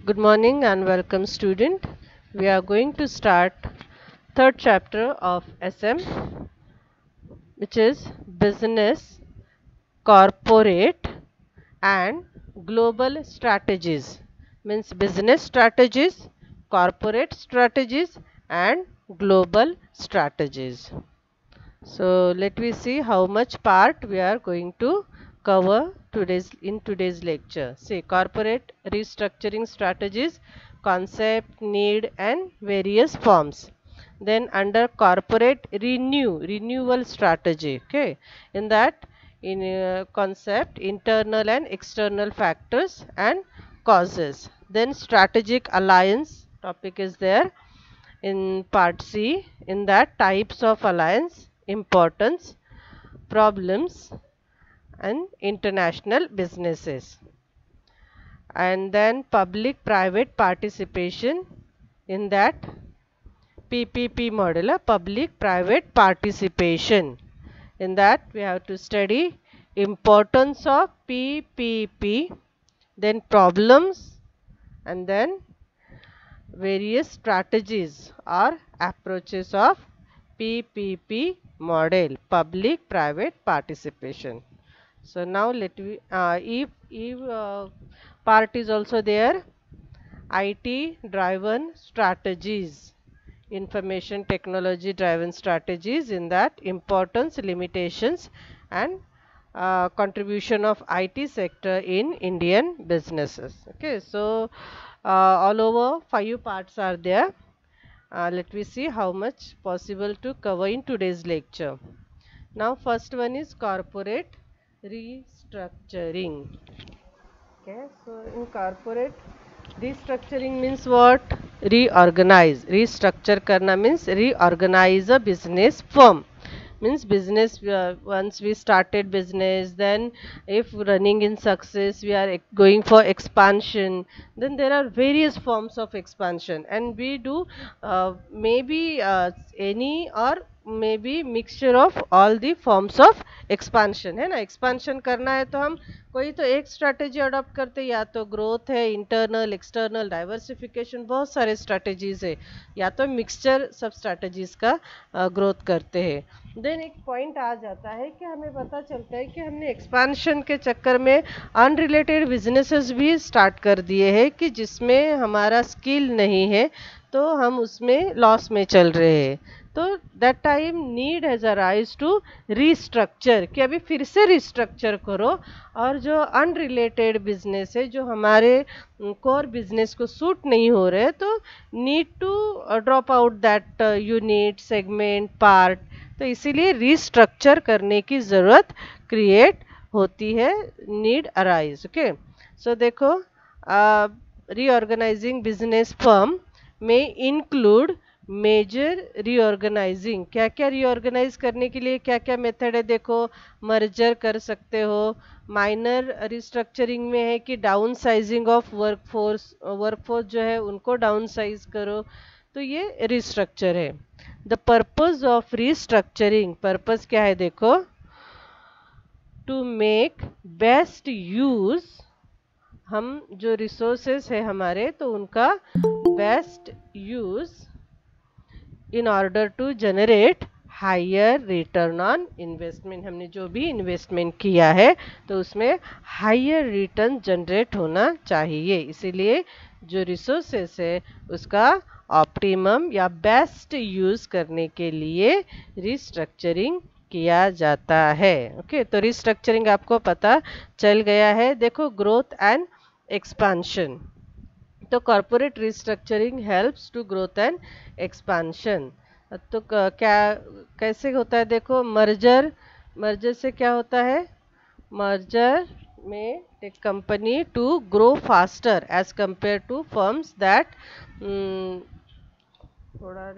Good morning and welcome student. We are going to start third chapter of SM, which is business, corporate and global strategies. Means business strategies, corporate strategies and global strategies. So let me see how much part we are going to cover in today's lecture. See, corporate restructuring strategies, concept, need and various forms. Then under corporate renewal strategy. Okay, in that in concept, internal and external factors and causes. Then strategic alliance topic is there in part C. In that types of alliance, importance, problems and international businesses. And then public private participation, in that PPP model, public private participation. In that we have to study importance of PPP, then problems and then various strategies or approaches of PPP model, public private participation. So now let me if part is also there, IT driven strategies, information technology driven strategies. In that importance, limitations and contribution of IT sector in Indian businesses. Okay, so all over 5 parts are there. Let me see how much possible to cover in today's lecture. Now first one is corporate restructuring. Okay, so in corporate restructuring means what? Reorganize. Restructure karna means reorganize a business firm. Means business, once we started business, then if running in success, we are going for expansion. Then there are various forms of expansion, and we do maybe any or maybe mixture of all the forms of expansion है ना. expansion करना है तो हम कोई तो एक strategy adopt करते, या तो ग्रोथ है, इंटरनल एक्सटर्नल डाइवर्सिफिकेशन, बहुत सारे स्ट्रैटेजीज है, या तो मिक्सचर सब स्ट्रैटेजीज का ग्रोथ करते हैं. देन एक पॉइंट आ जाता है कि हमें पता चलता है कि हमने एक्सपांशन के चक्कर में अनरिलेटेड बिजनेसेस भी स्टार्ट कर दिए हैं कि जिसमें हमारा स्किल नहीं है, तो हम उसमें लॉस में चल रहे हैं. तो that time need has arise to restructure, कि अभी फिर से रिस्ट्रक्चर करो, और जो अनरिलेटेड बिजनेस है, जो हमारे कोर बिजनेस को सूट नहीं हो रहे, तो need to drop out that unit segment part. तो इसीलिए रिस्ट्रक्चर करने की ज़रूरत क्रिएट होती है, नीड अराइज. ओके, सो देखो रीऑर्गेनाइजिंग बिजनेस फर्म में इंक्लूड मेजर रीऑर्गेनाइजिंग. क्या क्या रीऑर्गेनाइज करने के लिए क्या क्या मेथड है? देखो, मर्जर कर सकते हो. माइनर रिस्ट्रक्चरिंग में है कि डाउन साइजिंग ऑफ वर्कफोर्स जो है उनको डाउन साइज करो. तो ये रिस्ट्रक्चर है. The purpose of restructuring, purpose क्या है? देखो, टू मेक बेस्ट यूज, हम जो रिसोर्सेस है हमारे, तो उनका best use in order to generate higher return on investment. हमने जो भी इन्वेस्टमेंट किया है तो उसमें हायर रिटर्न जनरेट होना चाहिए. इसीलिए जो रिसोर्सेस है उसका ऑप्टिमम या बेस्ट यूज करने के लिए रिस्ट्रक्चरिंग किया जाता है. ओके, तो रिस्ट्रक्चरिंग आपको पता चल गया है. देखो, ग्रोथ एंड एक्सपांशन. तो corporate restructuring helps to growth and expansion. तो क्या कैसे होता है? देखो, मर्जर से क्या होता है? मर्जर में take company to grow faster as compare to firms that, थोड़ा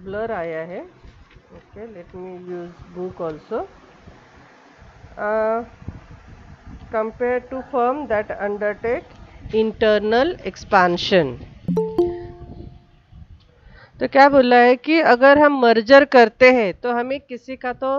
ब्लर आया है. Okay, let me use book also. Compare to firm that undertake internal expansion. तो क्या बोला है कि अगर हम मर्जर करते हैं तो हमें किसी का तो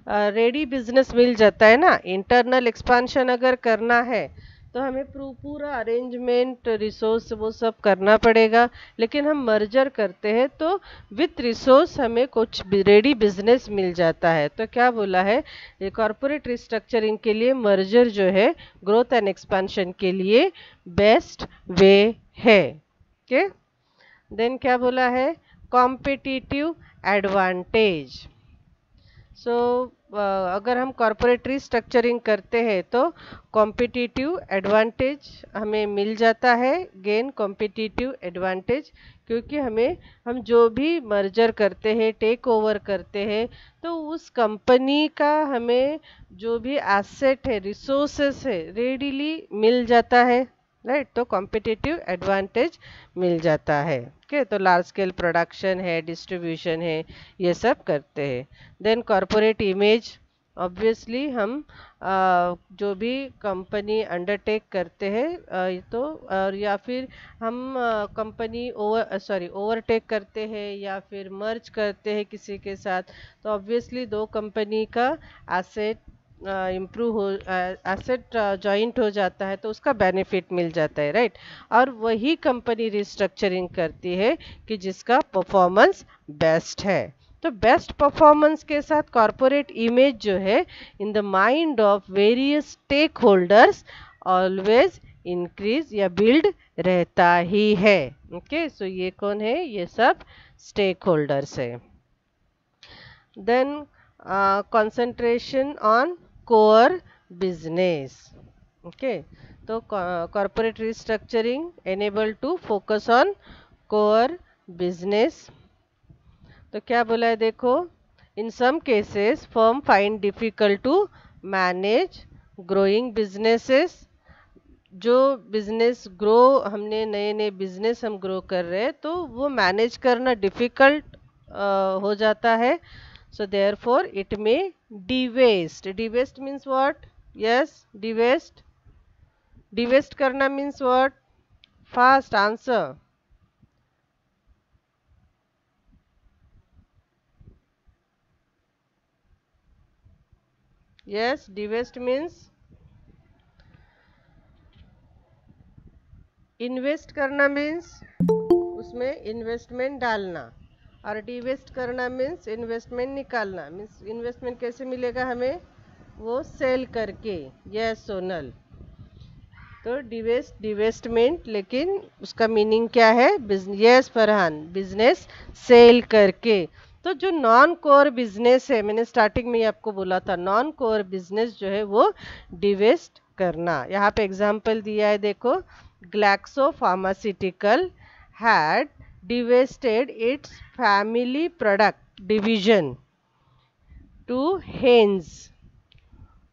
रेडी बिजनेस मिल जाता है ना. इंटरनल एक्सपांशन अगर करना है तो हमें पूरा अरेंजमेंट रिसोर्स वो सब करना पड़ेगा। लेकिन हम मर्जर करते हैं तो विथ रिसोर्स हमें कुछ रेडी बिजनेस मिल जाता है। तो क्या बोला है, ये कॉरपोरेट रिस्ट्रक्चरिंग के लिए मर्जर जो है ग्रोथ एंड एक्सपेंशन के लिए बेस्ट वे है। ओके, देन क्या बोला है, कॉम्पिटिटिव एडवांटेज। सो अगर हम कॉरपोरेट रिस्ट्रक्चरिंग करते हैं तो कॉम्पिटिटिव एडवांटेज हमें मिल जाता है, गेन कॉम्पिटिटिव एडवांटेज, क्योंकि हम जो भी मर्जर करते हैं, टेक ओवर करते हैं, तो उस कंपनी का हमें जो भी एसेट है, रिसोर्सेस है, रेडीली मिल जाता है, राइट। तो कॉम्पिटिटिव एडवांटेज मिल जाता है। ओके, तो लार्ज स्केल प्रोडक्शन है, डिस्ट्रीब्यूशन है, ये सब करते हैं। देन कॉरपोरेट इमेज, ऑब्वियसली हम जो भी कंपनी अंडरटेक करते हैं तो और या फिर हम कंपनी ओवरटेक करते हैं या फिर मर्ज करते हैं किसी के साथ, तो ऑब्वियसली दो कंपनी का एसेट इम्प्रूव हो, एसेट जॉइंट हो जाता है, तो उसका बेनिफिट मिल जाता है, राइट। और वही कंपनी रिस्ट्रक्चरिंग करती है कि जिसका परफॉर्मेंस बेस्ट है। तो बेस्ट परफॉर्मेंस के साथ कॉरपोरेट इमेज जो है in the mind of various stakeholders always increase या बिल्ड रहता ही है। ओके, सो ये कौन है, ये सब स्टेक होल्डर्स है। Then concentration on core business. Okay, तो corporate restructuring enable to focus on core business. तो क्या बोला है देखो, in some cases firm find difficult to manage growing businesses. जो बिजनेस ग्रो, हमने नए नए बिजनेस हम ग्रो कर रहे हैं, तो वो मैनेज करना डिफिकल्ट हो जाता है। सो देयरफॉर इट में divest. Divest means what, yes, divest, divest करना means what, fast answer. Yes, divest means invest करना, मीन्स उसमें इन्वेस्टमेंट डालना, और डिवेस्ट करना मीन्स इन्वेस्टमेंट निकालना। मीन्स इन्वेस्टमेंट कैसे मिलेगा हमें, वो सेल करके, यस सोनल। तो डिवेस्ट, डिवेस्टमेंट, लेकिन उसका मीनिंग क्या है, यस फरहान, बिजनेस सेल करके। तो जो नॉन कोर बिजनेस है, मैंने स्टार्टिंग में ही आपको बोला था, नॉन कोर बिजनेस जो है वो डिवेस्ट करना। यहाँ पे एग्जाम्पल दिया है देखो, Glaxo pharmaceutical had divested its family product division to Heinz।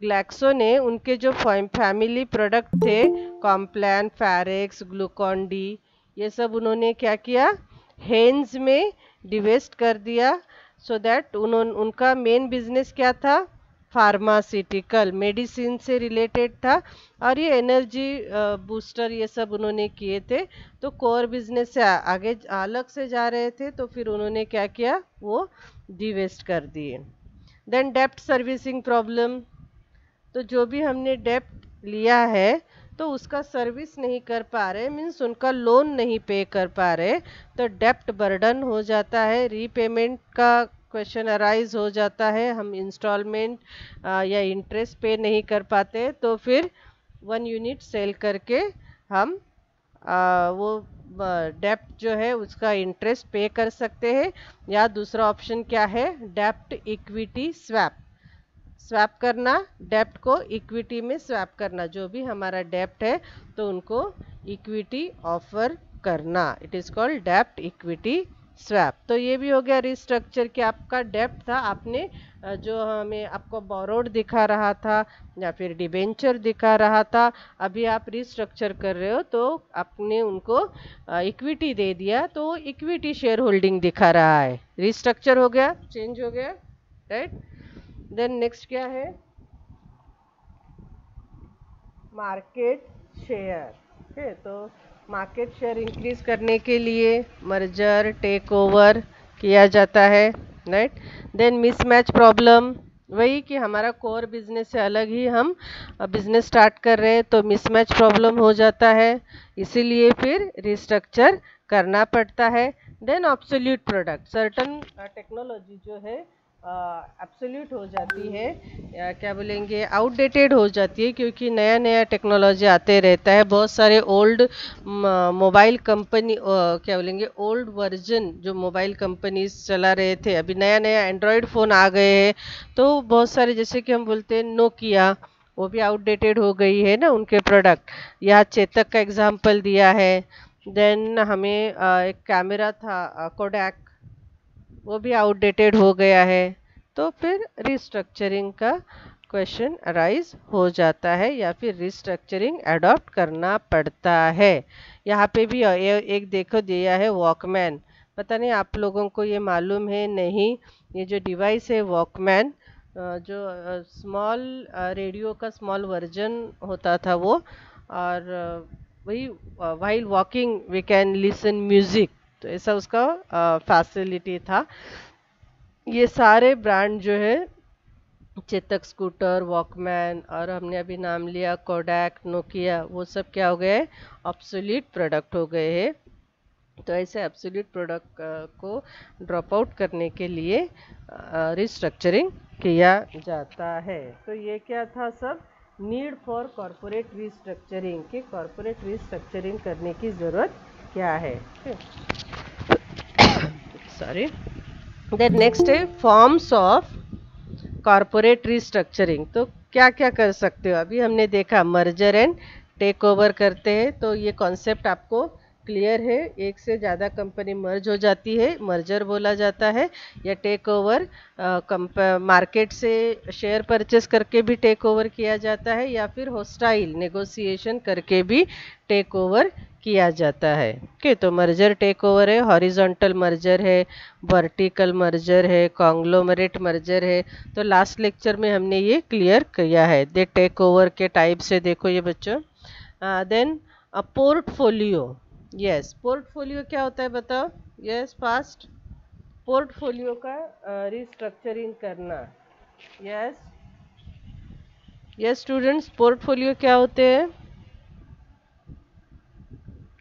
Glaxo ने उनके जो फैमिली प्रोडक्ट थे, कॉम्प्लान, फैरेक्स, ग्लूकॉन डी, ये सब उन्होंने क्या किया, हेन्स में डिवेस्ट कर दिया। सो दैट उनका मेन बिजनेस क्या था, फार्मास्यूटिकल, मेडिसिन से रिलेटेड था, और ये एनर्जी बूस्टर ये सब उन्होंने किए थे। तो कोर बिजनेस से आगे अलग से जा रहे थे, तो फिर उन्होंने क्या किया, वो डिवेस्ट कर दिए। देन डेप्ट सर्विसिंग प्रॉब्लम, तो जो भी हमने डेप्ट लिया है तो उसका सर्विस नहीं कर पा रहे, मीन्स उनका लोन नहीं पे कर पा रहे, तो डेप्ट बर्डन हो जाता है, रीपेमेंट का क्वेश्चन अराइज हो जाता है, हम इंस्टॉलमेंट या इंटरेस्ट पे नहीं कर पाते, तो फिर 1 यूनिट सेल करके हम वो डेप्ट जो है उसका इंटरेस्ट पे कर सकते हैं। या दूसरा ऑप्शन क्या है, डेप्ट इक्विटी स्वैप, स्वैप करना, डेप्ट को इक्विटी में स्वैप करना, जो भी हमारा डेप्ट है तो उनको इक्विटी ऑफर करना, इट इज कॉल्ड डेप्ट इक्विटी स्वैप। तो ये भी हो गया रिस्ट्रक्चर, कि आपका डेप्ट था, आपने जो हमें आपको बोरोड दिखा रहा था या फिर डिबेंचर दिखा रहा था, अभी आप रिस्ट्रक्चर कर रहे हो तो आपने उनको इक्विटी दे दिया, तो इक्विटी शेयर होल्डिंग दिखा रहा है, रिस्ट्रक्चर हो गया, चेंज हो गया, राइट। देन नेक्स्ट क्या है, मार्केट शेयर। ओके, तो मार्केट शेयर इंक्रीज करने के लिए मर्जर टेक ओवर किया जाता है, राइट। देन मिसमैच प्रॉब्लम, वही कि हमारा कोर बिजनेस से अलग ही हम बिजनेस स्टार्ट कर रहे हैं तो मिसमैच प्रॉब्लम हो जाता है, इसीलिए फिर रिस्ट्रक्चर करना पड़ता है। Then obsolete product, certain technology जो है एब्सोल्यूट हो जाती है, या क्या बोलेंगे आउटडेटेड हो जाती है, क्योंकि नया नया टेक्नोलॉजी आते रहता है। बहुत सारे ओल्ड मोबाइल कंपनी क्या बोलेंगे ओल्ड वर्जन जो मोबाइल कंपनीज चला रहे थे, अभी नया नया एंड्रॉयड फ़ोन आ गए हैं, तो बहुत सारे जैसे कि हम बोलते हैं नोकिया, वो भी आउटडेटेड हो गई है ना उनके प्रोडक्ट। यहाँ चेतक का एग्जांपल दिया है। देन हमें एक कैमरा था कोडैक, वो भी आउटडेटेड हो गया है, तो फिर रिस्ट्रक्चरिंग का क्वेश्चन अराइज हो जाता है या फिर रिस्ट्रक्चरिंग अडॉप्ट करना पड़ता है। यहाँ पे भी एक देखो दिया है वॉकमैन, पता नहीं आप लोगों को ये मालूम है नहीं, ये जो डिवाइस है वॉकमैन, जो स्मॉल रेडियो का स्मॉल वर्जन होता था वो, और वही while walking we can listen music, तो ऐसा उसका फैसिलिटी था। ये सारे ब्रांड जो है चेतक स्कूटर, वॉकमैन, और हमने अभी नाम लिया कोडैक, नोकिया, वो सब क्या हो गए ऑब्सोलीट प्रोडक्ट हो गए हैं। तो ऐसे एब्सोल्यूट प्रोडक्ट को ड्रॉप आउट करने के लिए रिस्ट्रक्चरिंग किया जाता है। तो ये क्या था सब, नीड फॉर कॉरपोरेट रिस्ट्रक्चरिंग, कि कॉरपोरेट रिस्ट्रक्चरिंग करने की ज़रूरत क्या है। सॉरी। देन नेक्स्ट है फॉर्म्स ऑफ कॉरपोरेट रिस्ट्रक्चरिंग। तो क्या क्या कर सकते हो, अभी हमने देखा मर्जर एंड टेक ओवर करते हैं, तो ये कॉन्सेप्ट आपको क्लियर है। एक से ज़्यादा कंपनी मर्ज हो जाती है, मर्जर बोला जाता है, या टेक ओवर मार्केट से शेयर परचेस करके भी टेक ओवर किया जाता है, या फिर होस्टाइल नेगोशिएशन करके भी टेक ओवर किया जाता है। ओके, तो मर्जर टेक ओवर है, हॉरिजॉन्टल मर्जर है, वर्टिकल मर्जर है, कॉन्ग्लोमरेट मर्जर है। तो लास्ट लेक्चर में हमने ये क्लियर किया है। दे टेक ओवर के टाइप से देखो ये बच्चों। देन पोर्टफोलियो, यस पोर्टफोलियो क्या होता है बताओ, यस फास्ट। पोर्टफोलियो का रिस्ट्रक्चरिंग करना, यस यस स्टूडेंट्स, पोर्टफोलियो क्या होते हैं,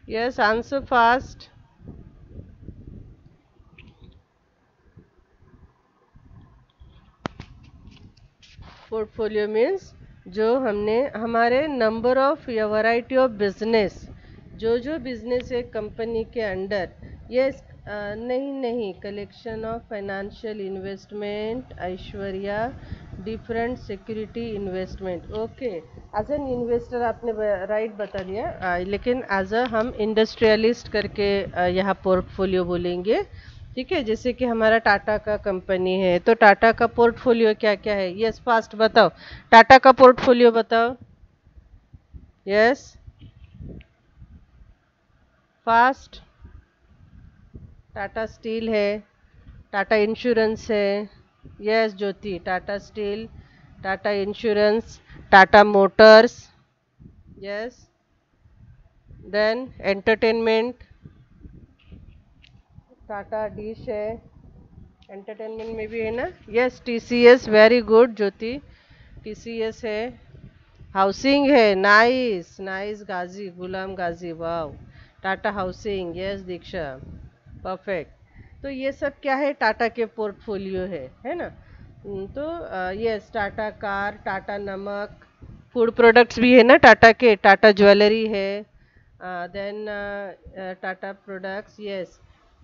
yes answer fast. Portfolio means जो हमने हमारे नंबर ऑफ या वैरायटी ऑफ बिजनेस, जो बिजनेस है कंपनी के अंडर, ये नहीं नहीं, कलेक्शन ऑफ फाइनेंशियल इन्वेस्टमेंट, ऐश्वर्या different security investment. Okay, as an investor आपने राइट बता दिया, लेकिन एज अ हम इंडस्ट्रियलिस्ट करके यहाँ पोर्टफोलियो बोलेंगे। ठीक है, जैसे कि हमारा टाटा का कंपनी है, तो टाटा का पोर्टफोलियो क्या क्या है, यस फास्ट बताओ, टाटा का पोर्टफोलियो बताओ, यस फास्ट। टाटा स्टील है, टाटा इंश्योरेंस है, yes Jyoti, Tata steel, Tata insurance, Tata motors, yes. Then entertainment, Tata dish है, एंटरटेनमेंट में भी है ना, yes TCS, very good Jyoti, TCS है। हाउसिंग है, nice nice, Ghazi Ghulam Ghazi, wow, Tata housing, yes Diksha, perfect. तो ये सब क्या है, टाटा के पोर्टफोलियो है ना। तो यस टाटा कार, टाटा नमक, फूड प्रोडक्ट्स भी है ना टाटा के, टाटा ज्वेलरी है, then Tata products, yes.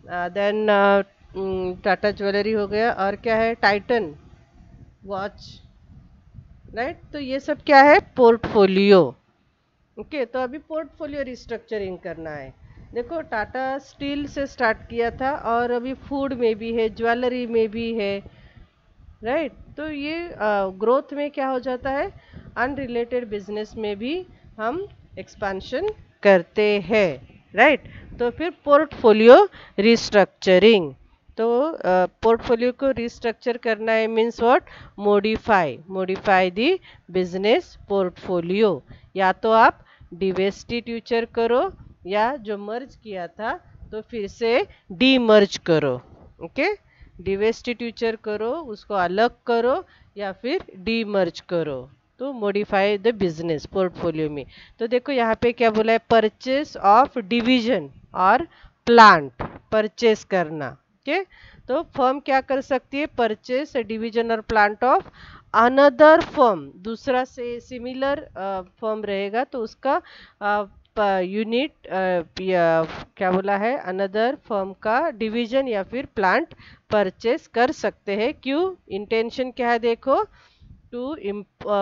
Then Tata jewellery हो गया, और क्या है, टाइटन वॉच, राइट। तो ये सब क्या है, पोर्टफोलियो। ओके, तो अभी पोर्टफोलियो रिस्ट्रक्चरिंग करना है। देखो टाटा स्टील से स्टार्ट किया था, और अभी फूड में भी है, ज्वेलरी में भी है, राइट। तो ये ग्रोथ में क्या हो जाता है, अनरिलेटेड बिजनेस में भी हम एक्सपेंशन करते हैं, राइट। तो फिर पोर्टफोलियो रिस्ट्रक्चरिंग, तो पोर्टफोलियो को रिस्ट्रक्चर करना है means what, modify the business portfolio. या तो आप डिवेस्टिट्यूचर करो, या जो मर्ज किया था तो फिर से डीमर्ज करो। ओके, डिवेस्टिट्यूचर करो, उसको अलग करो या फिर डीमर्ज करो, तो मॉडिफाई द बिजनेस पोर्टफोलियो में। तो देखो यहाँ पे क्या बोला है, परचेस ऑफ डिवीजन और प्लांट, परचेस करना। ओके, तो फर्म क्या कर सकती है, परचेस डिवीजन और प्लांट ऑफ अनदर फर्म, दूसरा से सिमिलर फर्म रहेगा तो उसका यूनिट क्या बोला है, अनदर फर्म का डिवीजन या फिर प्लांट परचेस कर सकते हैं। क्यों, इंटेंशन क्या है देखो, to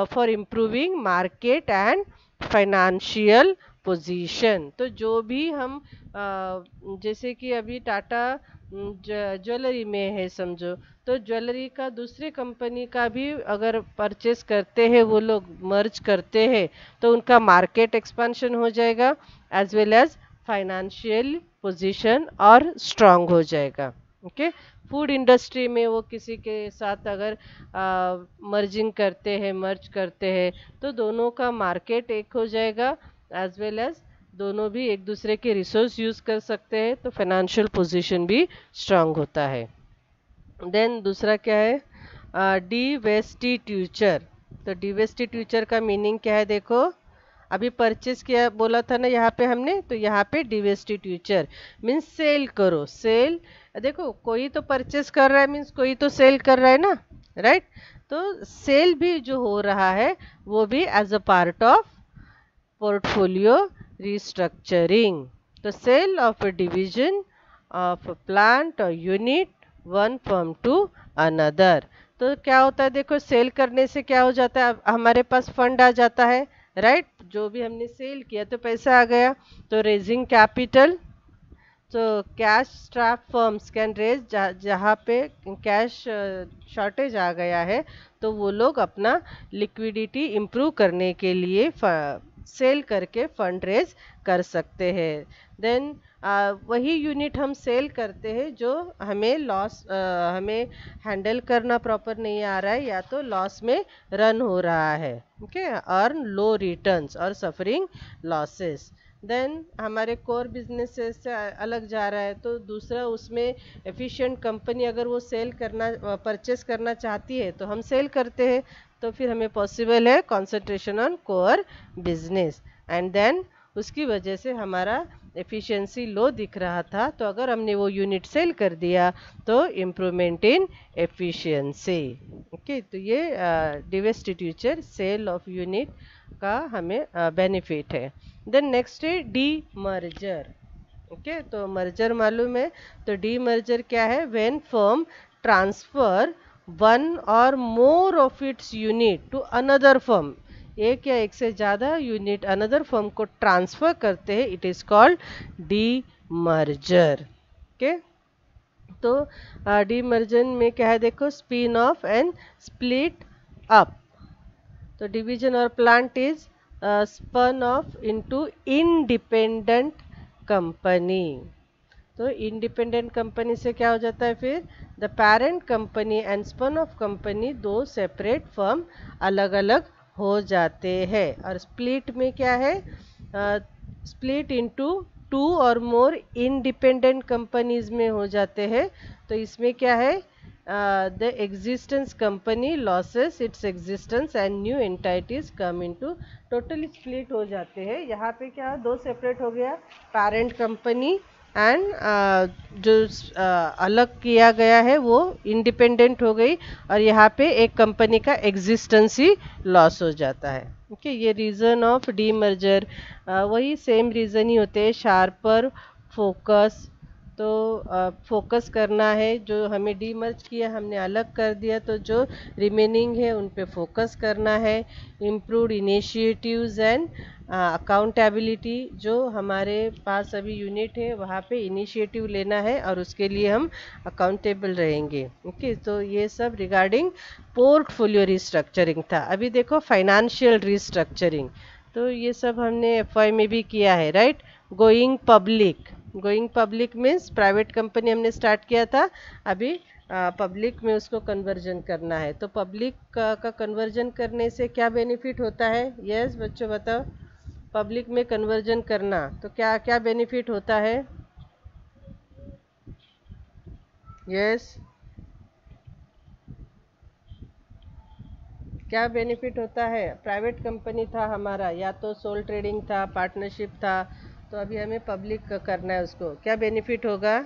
for improving market and financial position. तो जो भी हम जैसे कि अभी टाटा ज्वेलरी में है समझो, तो ज्वेलरी का दूसरे कंपनी का भी अगर परचेस करते हैं वो लोग, मर्ज करते हैं, तो उनका मार्केट एक्सपेंशन हो जाएगा as well as financial position और स्ट्रांग हो जाएगा। ओके, फूड इंडस्ट्री में वो किसी के साथ अगर मर्जिंग करते हैं, मर्ज करते हैं, तो दोनों का मार्केट एक हो जाएगा एज वेल एज दोनों भी एक दूसरे के रिसोर्स यूज कर सकते हैं, तो फाइनेंशियल पोजीशन भी स्ट्रांग होता है। देन दूसरा क्या है, डिवेस्टिट्यूचर। तो डिवेस्टिट्यूचर का मीनिंग क्या है देखो, अभी परचेस किया बोला था ना यहाँ पे हमने, तो यहाँ पे डिवेस्टिट्यूचर मीन्स सेल करो, सेल। देखो कोई तो परचेस कर रहा है मीन्स कोई तो सेल कर रहा है ना, राइट। तो सेल भी जो हो रहा है वो भी as a part of portfolio restructuring. तो sell off a division of a plant और unit one firm to another. तो क्या होता है देखो, सेल करने से क्या हो जाता है, अब हमारे पास फंड आ जाता है, राइट। जो भी हमने सेल किया तो पैसा आ गया, तो रेजिंग कैपिटल, तो cash strap firms can raise, जहाँ पे कैश शॉर्टेज आ गया है तो वो लोग अपना लिक्विडिटी इम्प्रूव करने के लिए सेल करके फंड रेज कर सकते हैं। देन वही यूनिट हम सेल करते हैं जो हमें लॉस, हमें हैंडल करना प्रॉपर नहीं आ रहा है या तो लॉस में रन हो रहा है, ओके, अर्न लो रिटर्न्स और सफरिंग लॉसेस। देन हमारे कोर बिजनेस से अलग जा रहा है, तो दूसरा उसमें एफिशिएंट कंपनी अगर वो सेल करना, परचेस करना चाहती है तो हम सेल करते हैं, तो फिर हमें पॉसिबल है concentration on core business. And then उसकी वजह से हमारा एफिशिएंसी लो दिख रहा था, तो अगर हमने वो यूनिट सेल कर दिया तो इम्प्रूवमेंट इन एफिशिएंसी। ओके, तो ये डिवेस्टिट्यूचर, सेल ऑफ यूनिट का हमें बेनिफिट है। देन नेक्स्ट है डी मर्जर। ओके, तो मर्जर मालूम है, तो डी मर्जर क्या है, व्हेन फर्म ट्रांसफर वन और more of its unit to another firm, एक या एक से ज़्यादा यूनिट अनदर फर्म को ट्रांसफर करते हैं, it is called demerger. Okay, तो डी मर्जन में क्या है देखो, spin off and split up. तो डिवीजन और plant is spun off into independent company. तो इंडिपेंडेंट कंपनी से क्या हो जाता है फिर, the parent company and spun off company, दो सेपरेट फर्म अलग अलग हो जाते हैं। और स्प्लिट में क्या है, स्प्लिट इनटू टू और मोर इंडिपेंडेंट कंपनीज में हो जाते हैं। तो इसमें क्या है, the existence company losses its existence and new entities come into, totally split हो जाते हैं। यहाँ पे क्या दो सेपरेट हो गया, पेरेंट कंपनी एंड जो अलग किया गया है वो इंडिपेंडेंट हो गई, और यहाँ पे एक कंपनी का एग्जिस्टेंस ही लॉस हो जाता है। ओके, ये रीज़न ऑफ डी मर्जर, वही सेम रीज़न ही होते हैं, शार्पर फोकस। तो फोकस करना है, जो हमें डीमर्ज किया हमने अलग कर दिया, तो जो रिमेनिंग है उन पे फोकस करना है। इम्प्रूव्ड इनिशिएटिव्स एंड अकाउंटेबिलिटी, जो हमारे पास अभी यूनिट है वहाँ पे इनिशिएटिव लेना है और उसके लिए हम अकाउंटेबल रहेंगे। ओके, तो ये सब रिगार्डिंग पोर्टफोलियो रिस्ट्रक्चरिंग था। अभी देखो फाइनेंशियल रिस्ट्रक्चरिंग, तो ये सब हमने एफवाई में भी किया है, right. Going public, going public means private company हमने स्टार्ट किया था, अभी पब्लिक में उसको कन्वर्जन करना है। तो पब्लिक का कन्वर्जन करने से क्या बेनिफिट होता है, यस बच्चों बताओ, पब्लिक में कन्वर्जन करना तो क्या क्या बेनिफिट होता है, यस। क्या बेनिफिट होता है? प्राइवेट कंपनी था हमारा, या तो सोल ट्रेडिंग था, पार्टनरशिप था, तो अभी हमें पब्लिक करना है उसको। क्या बेनिफिट होगा?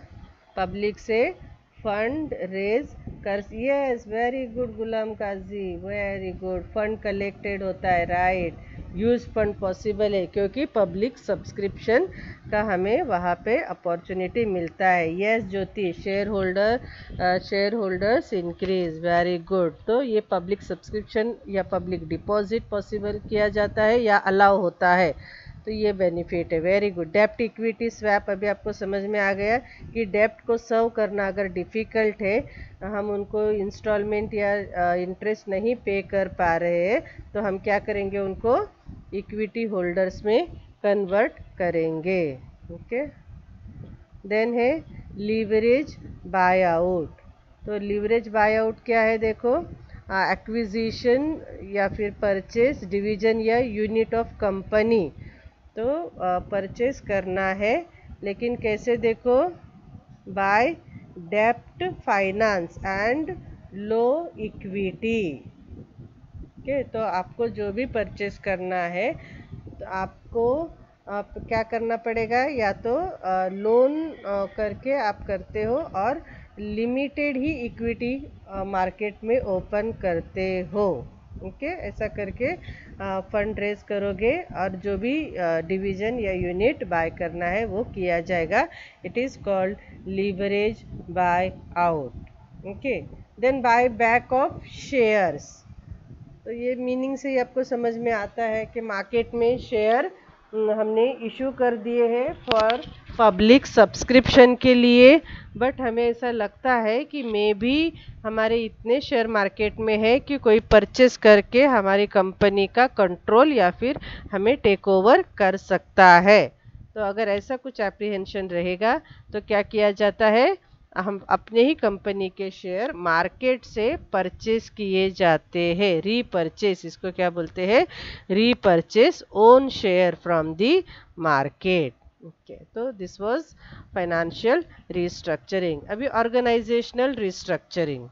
पब्लिक से फंड रेज कर, यस वेरी गुड गुलाम काजी, वेरी गुड। फंड कलेक्टेड होता है, राइट। यूज फंड पॉसिबल है क्योंकि पब्लिक सब्सक्रिप्शन का हमें वहाँ पे अपॉर्चुनिटी मिलता है। Yes Jyoti, share holders increase, very good. तो ये पब्लिक सब्सक्रिप्शन या पब्लिक डिपॉजिट पॉसिबल किया जाता है या अलाउ होता है, तो ये बेनिफिट है, वेरी गुड। डेप्ट इक्विटी स्वैप, अभी आपको समझ में आ गया कि डेप्ट को सर्व करना अगर डिफ़िकल्ट है, हम उनको इंस्टॉलमेंट या इंटरेस्ट नहीं पे कर पा रहे हैं, तो हम क्या करेंगे, उनको इक्विटी होल्डर्स में कन्वर्ट करेंगे। ओके। देन है लीवरेज बाय आउट। तो लीवरेज बाय आउट क्या है? देखो, एक्विजिशन या फिर परचेस डिवीजन या यूनिट ऑफ कंपनी, तो परचेस करना है, लेकिन कैसे? देखो, बाय डेप्ट finance and low equity. Okay, तो आपको जो भी परचेस करना है तो आपको क्या करना पड़ेगा? या तो लोन करके आप करते हो और लिमिटेड ही इक्विटी मार्केट में ओपन करते हो। ओके, ऐसा करके फंड रेज करोगे और जो भी डिवीजन या यूनिट बाय करना है वो किया जाएगा। It is called leverage buy out. Okay. Then buy back of shares, तो ये मीनिंग से ही आपको समझ में आता है कि मार्केट में शेयर हमने इशू कर दिए हैं फॉर पब्लिक सब्सक्रिप्शन के लिए, बट हमें ऐसा लगता है कि मे बी हमारे इतने शेयर मार्केट में है कि कोई परचेस करके हमारी कंपनी का कंट्रोल या फिर हमें टेक ओवर कर सकता है। तो अगर ऐसा कुछ एप्रीहेंशन रहेगा तो क्या किया जाता है? हम अपने ही कंपनी के शेयर मार्केट से परचेस किए जाते हैं, रीपरचेस, इसको क्या बोलते हैं? Repurchase own share from the market. Okay, तो दिस वाज फाइनेंशियल रिस्ट्रक्चरिंग। अभी ऑर्गेनाइजेशनल रिस्ट्रक्चरिंग,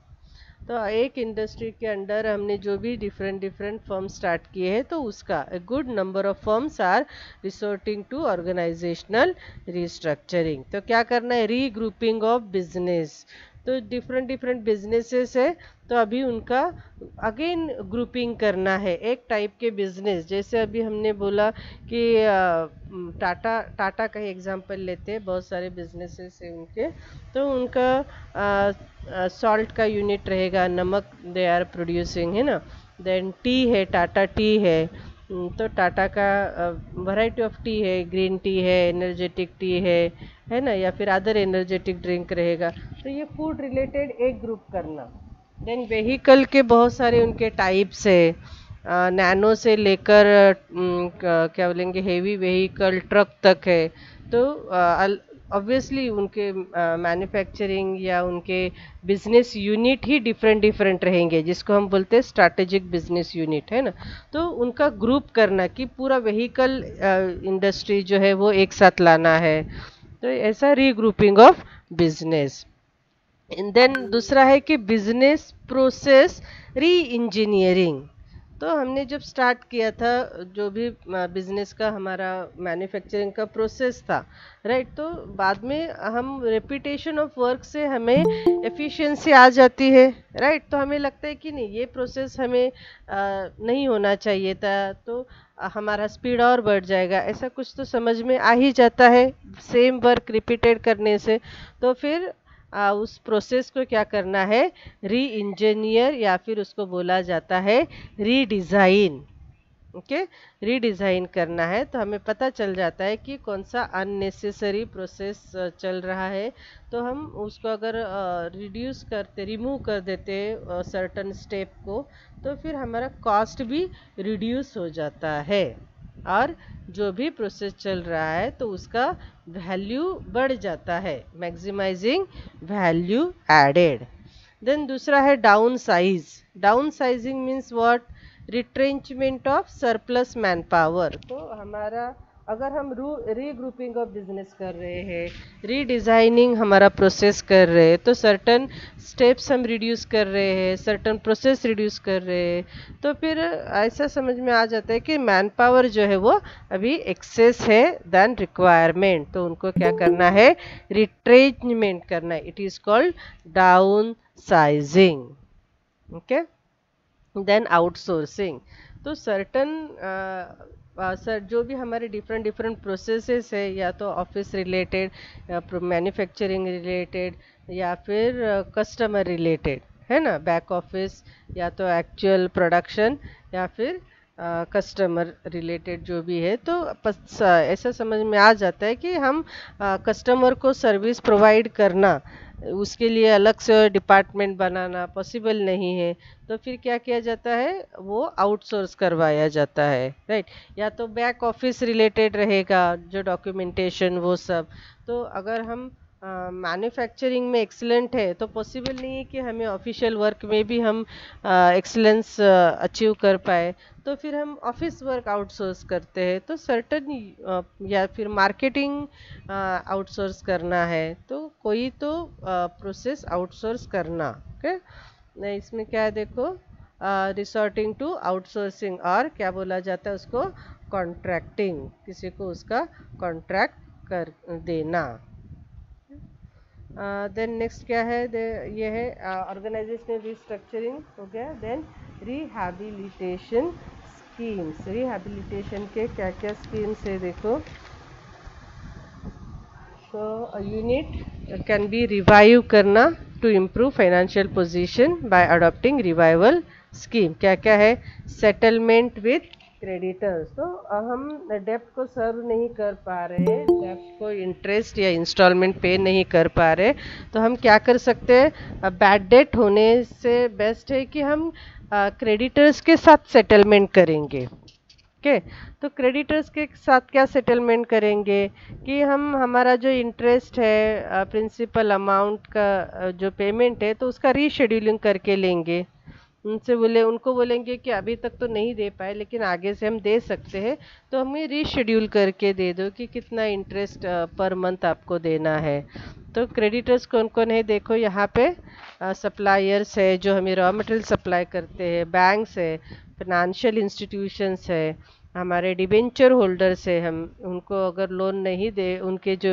तो एक इंडस्ट्री के अंडर हमने जो भी डिफरेंट फर्म स्टार्ट किए हैं, तो उसका a good number of firms are resorting to organisational restructuring. तो क्या करना है? रीग्रुपिंग ऑफ बिजनेस, तो डिफरेंट बिजनेसेस है, तो अभी उनका अगेन ग्रुपिंग करना है। एक टाइप के बिजनेस, जैसे अभी हमने बोला कि टाटा का ही एग्जांपल लेते हैं, बहुत सारे बिजनेसेस हैं उनके, तो उनका सॉल्ट का यूनिट रहेगा, नमक दे आर प्रोड्यूसिंग, है ना। देन टी है, टाटा टी है, तो टाटा का वैरायटी ऑफ टी है, ग्रीन टी है, एनर्जेटिक टी है ना, या फिर अदर एनर्जेटिक ड्रिंक रहेगा। तो ये फूड रिलेटेड एक ग्रुप करना। देन व्हीकल के बहुत सारे उनके टाइप्स है, नैनो से लेकर क्या बोलेंगे हेवी व्हीकल ट्रक तक है। तो ऑब्वियसली उनके मैन्युफैक्चरिंग या उनके बिजनेस यूनिट ही डिफरेंट रहेंगे, जिसको हम बोलते हैं स्ट्रैटेजिक बिजनेस यूनिट, है ना। तो उनका ग्रुप करना कि पूरा व्हीकल इंडस्ट्री जो है वो एक साथ लाना है, तो ऐसा रीग्रुपिंग ऑफ बिजनेस। देन दूसरा है कि बिजनेस प्रोसेस री इंजीनियरिंग। तो हमने जब स्टार्ट किया था, जो भी बिजनेस का हमारा मैन्युफैक्चरिंग का प्रोसेस था, राइट, तो बाद में हम रेपिटेशन ऑफ वर्क से हमें एफिशिएंसी आ जाती है, राइट। तो हमें लगता है कि नहीं, ये प्रोसेस हमें नहीं होना चाहिए था, तो हमारा स्पीड और बढ़ जाएगा, ऐसा कुछ तो समझ में आ ही जाता है सेम वर्क रिपीटेड करने से। तो फिर उस प्रोसेस को क्या करना है? री इंजीनियर, या फिर उसको बोला जाता है रीडिज़ाइन। ओके, रीडिज़ाइन करना है, तो हमें पता चल जाता है कि कौन सा अननेसेसरी प्रोसेस चल रहा है, तो हम उसको अगर रिड्यूस करते, रिमूव कर देते सर्टन स्टेप को, तो फिर हमारा कॉस्ट भी रिड्यूस हो जाता है, और जो भी प्रोसेस चल रहा है तो उसका वैल्यू बढ़ जाता है, मैक्सिमाइजिंग वैल्यू एडेड। देन दूसरा है down size. Down sizing means what? Retrenchment of surplus man power. तो हमारा अगर हम रीग्रुपिंग ऑफ बिजनेस कर रहे हैं, रीडिज़ाइनिंग हमारा प्रोसेस कर रहे हैं, तो सर्टन स्टेप्स हम रिड्यूस कर रहे हैं, सर्टन प्रोसेस रिड्यूस कर रहे हैं, तो फिर ऐसा समझ में आ जाता है कि मैन पावर जो है वो अभी एक्सेस है देन रिक्वायरमेंट, तो उनको क्या करना है, रिट्रेंचमेंट करना है, it is called downsizing. Okay, then outsourcing. तो सर्टन सर जो भी हमारे डिफरेंट डिफरेंट प्रोसेसेस है, या तो ऑफिस रिलेटेड, मैन्युफैक्चरिंग रिलेटेड, या फिर कस्टमर रिलेटेड, है ना, बैक ऑफिस, या तो एक्चुअल प्रोडक्शन, या फिर कस्टमर रिलेटेड जो भी है, तो ऐसा समझ में आ जाता है कि हम कस्टमर को सर्विस प्रोवाइड करना, उसके लिए अलग से डिपार्टमेंट बनाना पॉसिबल नहीं है, तो फिर क्या किया जाता है, वो आउटसोर्स करवाया जाता है, राइट। या तो बैक ऑफिस रिलेटेड रहेगा, जो डॉक्यूमेंटेशन वो सब। तो अगर हम मैन्युफैक्चरिंग में एक्सीलेंट है, तो पॉसिबल नहीं है कि हमें ऑफिशियल वर्क में भी हम एक्सीलेंस अचीव कर पाए, तो फिर हम ऑफिस वर्क आउटसोर्स करते हैं। तो सर्टन या फिर मार्केटिंग आउटसोर्स करना है, तो कोई तो प्रोसेस आउटसोर्स करना। ओके, इसमें क्या है देखो, रिसोर्टिंग टू आउटसोर्सिंग, और क्या बोला जाता है उसको, कॉन्ट्रैक्टिंग, किसी को उसका कॉन्ट्रैक्ट कर देना। देन नेक्स्ट क्या है, ये है ऑर्गेनाइजेशनल रिस्ट्रक्चरिंग हो गया। देन रिहैबिलिटेशन स्कीम्स, रिहैबिलिटेशन के क्या क्या स्कीम्स है देखो। So unit can be revive करना to improve financial position by adopting revival scheme. क्या क्या है, सेटलमेंट विथ क्रेडिटर्स, तो हम डेप्ट को सर्व नहीं कर पा रहे, डेप्ट को इंटरेस्ट या इंस्टॉलमेंट पे नहीं कर पा रहे, तो हम क्या कर सकते हैं, बैड डेट होने से बेस्ट है कि हम क्रेडिटर्स के साथ सेटलमेंट करेंगे। ओके, तो क्रेडिटर्स के साथ क्या सेटलमेंट करेंगे कि हम हमारा जो इंटरेस्ट है, प्रिंसिपल अमाउंट का जो पेमेंट है, तो उसका रीशेड्यूलिंग करके लेंगे। उनको बोलेंगे कि अभी तक तो नहीं दे पाए, लेकिन आगे से हम दे सकते हैं, तो हमें रीशेड्यूल करके दे दो कि कितना इंटरेस्ट पर मंथ आपको देना है। तो क्रेडिटर्स कौन कौन है देखो यहाँ पे, सप्लायर्स है जो हमें रॉ मटेरियल सप्लाई करते हैं, बैंक्स है, फाइनेंशियल इंस्टीट्यूशंस है, हमारे डिबेंचर होल्डर्स है, हम उनको अगर लोन नहीं दे, उनके जो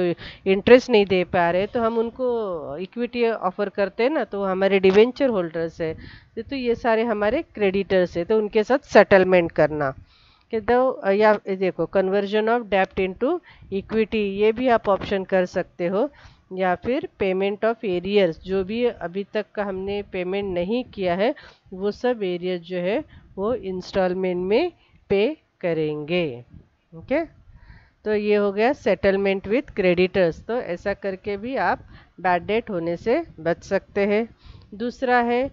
इंटरेस्ट नहीं दे पा रहे, तो हम उनको इक्विटी ऑफर करते हैं ना, तो हमारे डिबेंचर होल्डर्स है। तो ये सारे हमारे क्रेडिटर्स है, तो उनके साथ सेटलमेंट करना कि दो, या देखो कन्वर्जन ऑफ डेब्ट इनटू इक्विटी, ये भी आप ऑप्शन कर सकते हो, या फिर पेमेंट ऑफ एरियर्स, जो भी अभी तक का हमने पेमेंट नहीं किया है, वो सब एरियर्स जो है वो इंस्टॉलमेंट में पे करेंगे। ओके, तो ये हो गया सेटलमेंट विथ क्रेडिटर्स, तो ऐसा करके भी आप बैड डेट होने से बच सकते हैं। दूसरा है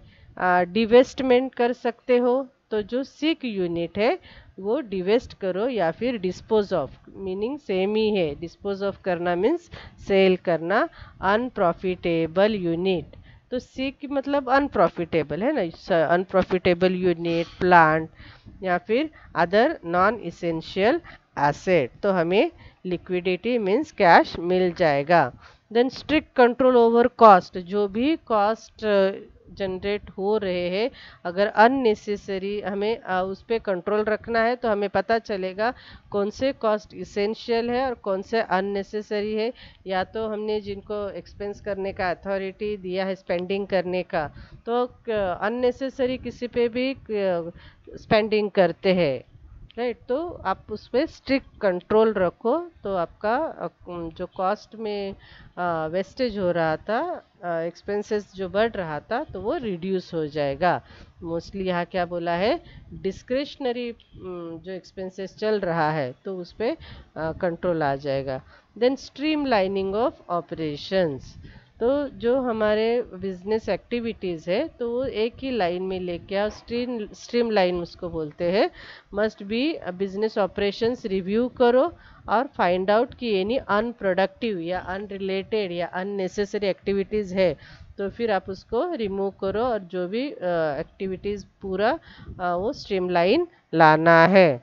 डिवेस्टमेंट कर सकते हो, तो जो सिक यूनिट है वो डिवेस्ट करो या फिर डिस्पोज ऑफ, मीनिंग सेम ही है, डिस्पोज ऑफ करना मीन्स सेल करना, अनप्रॉफिटेबल यूनिट, तो सिक मतलब अनप्रॉफिटेबल है ना, अनप्रॉफिटेबल यूनिट, प्लांट, या फिर अदर नॉन इसेंशियल एसेट, तो हमें लिक्विडिटी मीन्स कैश मिल जाएगा। Then strict control over cost, जो भी कॉस्ट जनरेट हो रहे हैं, अगर अननेसेसरी हमें उस पर कंट्रोल रखना है, तो हमें पता चलेगा कौन से कॉस्ट इसेंशियल है और कौन से अननेसेसरी है, या तो हमने जिनको एक्सपेंस करने का अथॉरिटी दिया है स्पेंडिंग करने का, तो अननेसेसरी किसी पे भी स्पेंडिंग करते हैं, राइट। तो आप उस पर स्ट्रिक्ट कंट्रोल रखो, तो आपका जो कॉस्ट में वेस्टेज हो रहा था, एक्सपेंसेस जो बढ़ रहा था, तो वो रिड्यूस हो जाएगा। मोस्टली यहाँ क्या बोला है, डिस्क्रिशनरी जो एक्सपेंसेस चल रहा है, तो उस पर कंट्रोल आ जाएगा। Then streamlining of operations, तो जो हमारे बिजनेस एक्टिविटीज़ है, तो वो एक ही लाइन में लेके आओ, स्ट्रीम लाइन उसको बोलते हैं। Must be business operations review करो और फाइंड आउट कि एनी अनप्रोडक्टिव या अनरिलेटेड या अननेसेसरी एक्टिविटीज़ है, तो फिर आप उसको रिमूव करो, और जो भी एक्टिविटीज़ पूरा वो स्ट्रीमलाइन लाना है।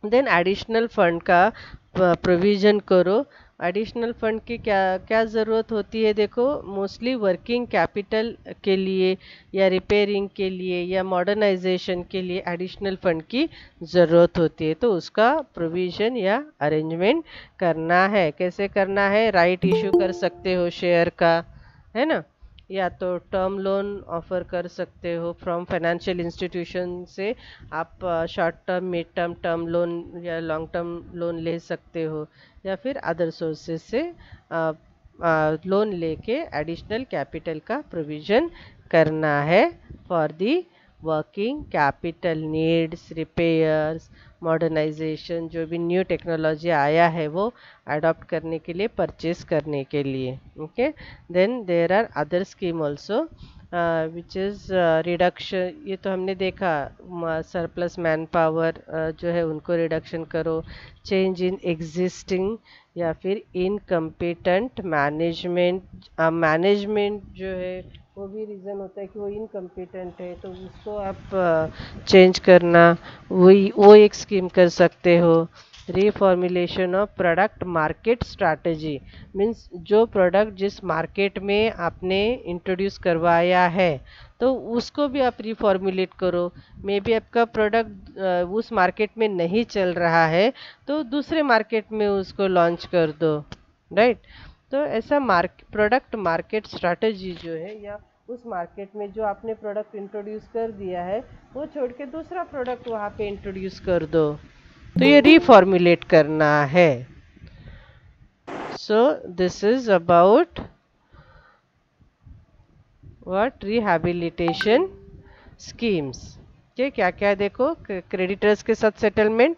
देन एडिशनल फंड का प्रोविज़न करो। एडिशनल फंड की क्या क्या ज़रूरत होती है, देखो मोस्टली वर्किंग कैपिटल के लिए या रिपेयरिंग के लिए या मॉडर्नाइजेशन के लिए एडिशनल फंड की ज़रूरत होती है, तो उसका प्रोविज़न या अरेंजमेंट करना है। कैसे करना है, राइट इशू कर सकते हो शेयर का, है ना, या तो टर्म लोन ऑफर कर सकते हो फ्रॉम फाइनेंशियल इंस्टीट्यूशन से। आप short term, mid term, term loan या लॉन्ग टर्म लोन ले सकते हो, या फिर अदर सोर्सेज से लोन लेके एडिशनल कैपिटल का प्रोविज़न करना है for the working capital needs, repairs, modernisation, जो भी न्यू टेक्नोलॉजी आया है वो अडॉप्ट करने के लिए, परचेज करने के लिए। Okay, then there are other scheme also which is reduction. ये तो हमने देखा, सरप्लस मैन पावर जो है उनको रिडक्शन करो, चेंज इन एग्जिस्टिंग या फिर इनकम्पिटेंट मैनेजमेंट। मैनेजमेंट जो है वो भी रीज़न होता है कि वो इनकम्पिटेंट है, तो उसको आप चेंज करना, वही वो एक स्कीम कर सकते हो। Reformulation of product market strategy means जो प्रोडक्ट जिस मार्केट में आपने इंट्रोड्यूस करवाया है तो उसको भी आप रिफॉर्मुलेट करो। मे बी आपका प्रोडक्ट उस मार्केट में नहीं चल रहा है तो दूसरे मार्केट में उसको लॉन्च कर दो, राइट। तो ऐसा प्रोडक्ट मार्केट स्ट्रैटेजी जो है, या उस मार्केट में जो आपने प्रोडक्ट इंट्रोड्यूस कर दिया है वो छोड़ के दूसरा प्रोडक्ट वहाँ पे इंट्रोड्यूस कर दो, तो ये रिफॉर्मुलेट करना है। So this is about what, rehabilitation schemes के क्या क्या, देखो क्रेडिटर्स के साथ सेटलमेंट,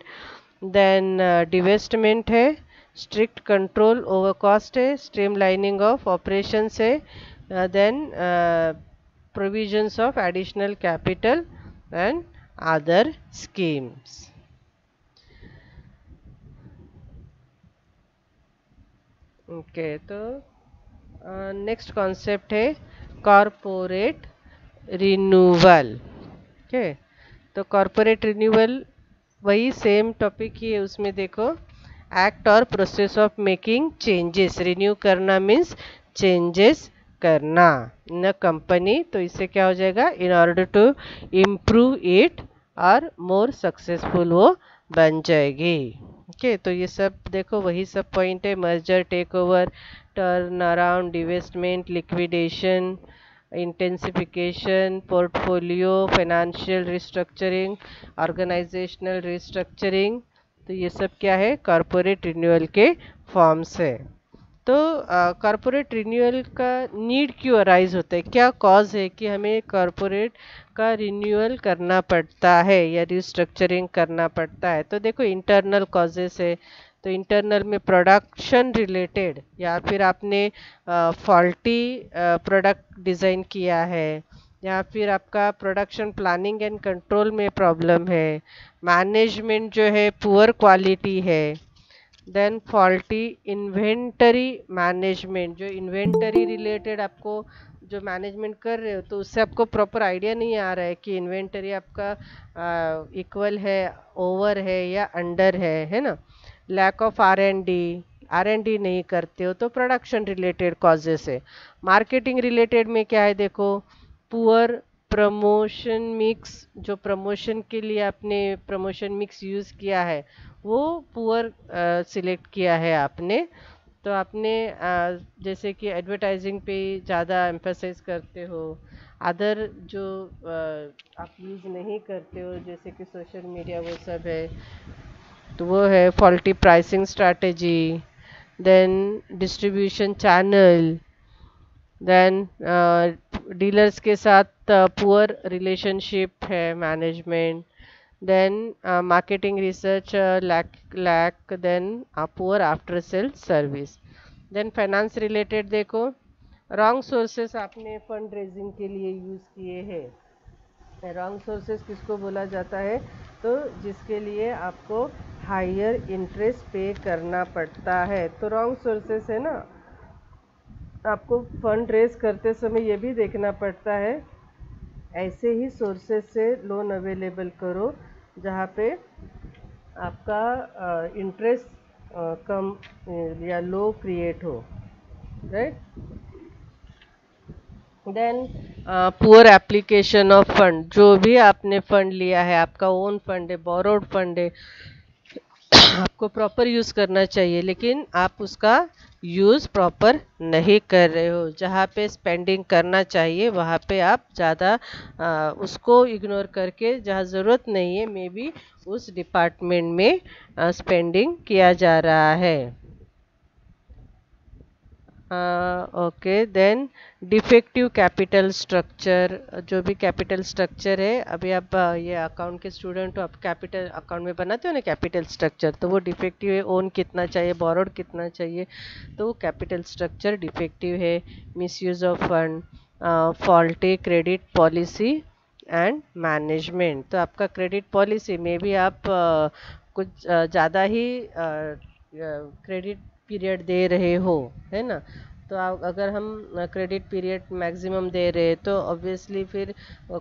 देन डिवेस्टमेंट है, स्ट्रिक्ट कंट्रोल ओवर कॉस्ट है, स्ट्रीमलाइनिंग ऑफ ऑपरेशंस है, then provisions of additional capital and other schemes. Okay, तो नेक्स्ट कॉन्सेप्ट है कॉरपोरेट रिन्यूअल। ओके, तो कॉरपोरेट रिन्यूअल वही सेम टॉपिक ही है, उसमें देखो एक्ट और process of making changes. Renew करना मीन्स चेंजेस करना इन कंपनी, तो इससे क्या हो जाएगा, in order to improve it और मोर सक्सेसफुल वो बन जाएगी। ओके, तो ये सब देखो वही सब पॉइंट है, merger, takeover, turnaround, divestment, liquidation, intensification, portfolio, financial restructuring, organisational restructuring, तो ये सब क्या है, कॉरपोरेट रिन्यूअल के फॉर्म्स है। तो कॉरपोरेट रिन्यूअल का नीड क्यों अराइज होता है, क्या कॉज है कि हमें कॉरपोरेट का रिन्यूअल करना पड़ता है या रिस्ट्रक्चरिंग करना पड़ता है। तो देखो इंटरनल कॉजेस है, तो इंटरनल में प्रोडक्शन रिलेटेड, या फिर आपने फॉल्टी प्रोडक्ट डिज़ाइन किया है, या फिर आपका प्रोडक्शन प्लानिंग एंड कंट्रोल में प्रॉब्लम है, मैनेजमेंट जो है पुअर क्वालिटी है, देन फॉल्टी इन्वेंटरी मैनेजमेंट, जो इन्वेंटरी रिलेटेड आपको जो मैनेजमेंट कर रहे हो तो उससे आपको प्रॉपर आइडिया नहीं आ रहा है कि इन्वेंटरी आपका इक्वल है, ओवर है या अंडर है ना। Lack of R and D नहीं करते हो तो प्रोडक्शन रिलेटेड कॉजेस है। मार्केटिंग रिलेटेड में क्या है, देखो पुअर प्रमोशन मिक्स, जो प्रमोशन के लिए आपने प्रमोशन मिक्स यूज़ किया है वो पुअर सिलेक्ट किया है आपने, तो आपने जैसे कि एडवर्टाइजिंग पे ज़्यादा एम्फेसाइज करते हो, अदर जो आप यूज़ नहीं करते हो जैसे कि सोशल मीडिया वो सब है, तो वो है faulty pricing strategy, then distribution channel, then dealers के साथ पुअर रिलेशनशिप है, management, then marketing research lack then poor after sales service, then finance related देखो रॉन्ग सोर्सेस आपने फंड रेजिंग के लिए यूज़ किए हैं। रॉन्ग सोर्सेस किसको बोला जाता है, तो जिसके लिए आपको हायर इंटरेस्ट पे करना पड़ता है, तो रॉन्ग सोर्सेस है ना। आपको फंड रेज करते समय ये भी देखना पड़ता है ऐसे ही सोर्सेस से लोन अवेलेबल करो जहाँ पे आपका इंटरेस्ट कम या लो क्रिएट हो, right. Then poor application of fund, जो भी आपने फंड लिया है, आपका ओन फंड है, बोरोड फंड है, आपको प्रॉपर यूज़ करना चाहिए, लेकिन आप उसका यूज़ प्रॉपर नहीं कर रहे हो। जहाँ पे स्पेंडिंग करना चाहिए वहाँ पे आप ज़्यादा उसको इग्नोर करके, जहाँ ज़रूरत नहीं है मे बी उस डिपार्टमेंट में स्पेंडिंग किया जा रहा है। Okay, then defective capital structure, जो भी कैपिटल स्ट्रक्चर है, अभी आप ये अकाउंट के स्टूडेंट हो, आप कैपिटल अकाउंट में बनाते हो ना कैपिटल स्ट्रक्चर, तो वो डिफेक्टिव है। ओन कितना चाहिए, बोरोड कितना चाहिए, तो वो कैपिटल स्ट्रक्चर डिफेक्टिव है। Misuse of fund, faulty credit policy and management, तो आपका क्रेडिट पॉलिसी में भी आप कुछ ज़्यादा ही क्रेडिट पीरियड दे रहे हो, है ना। तो आप अगर हम क्रेडिट पीरियड मैक्सिमम दे रहे हैं तो ऑब्वियसली फिर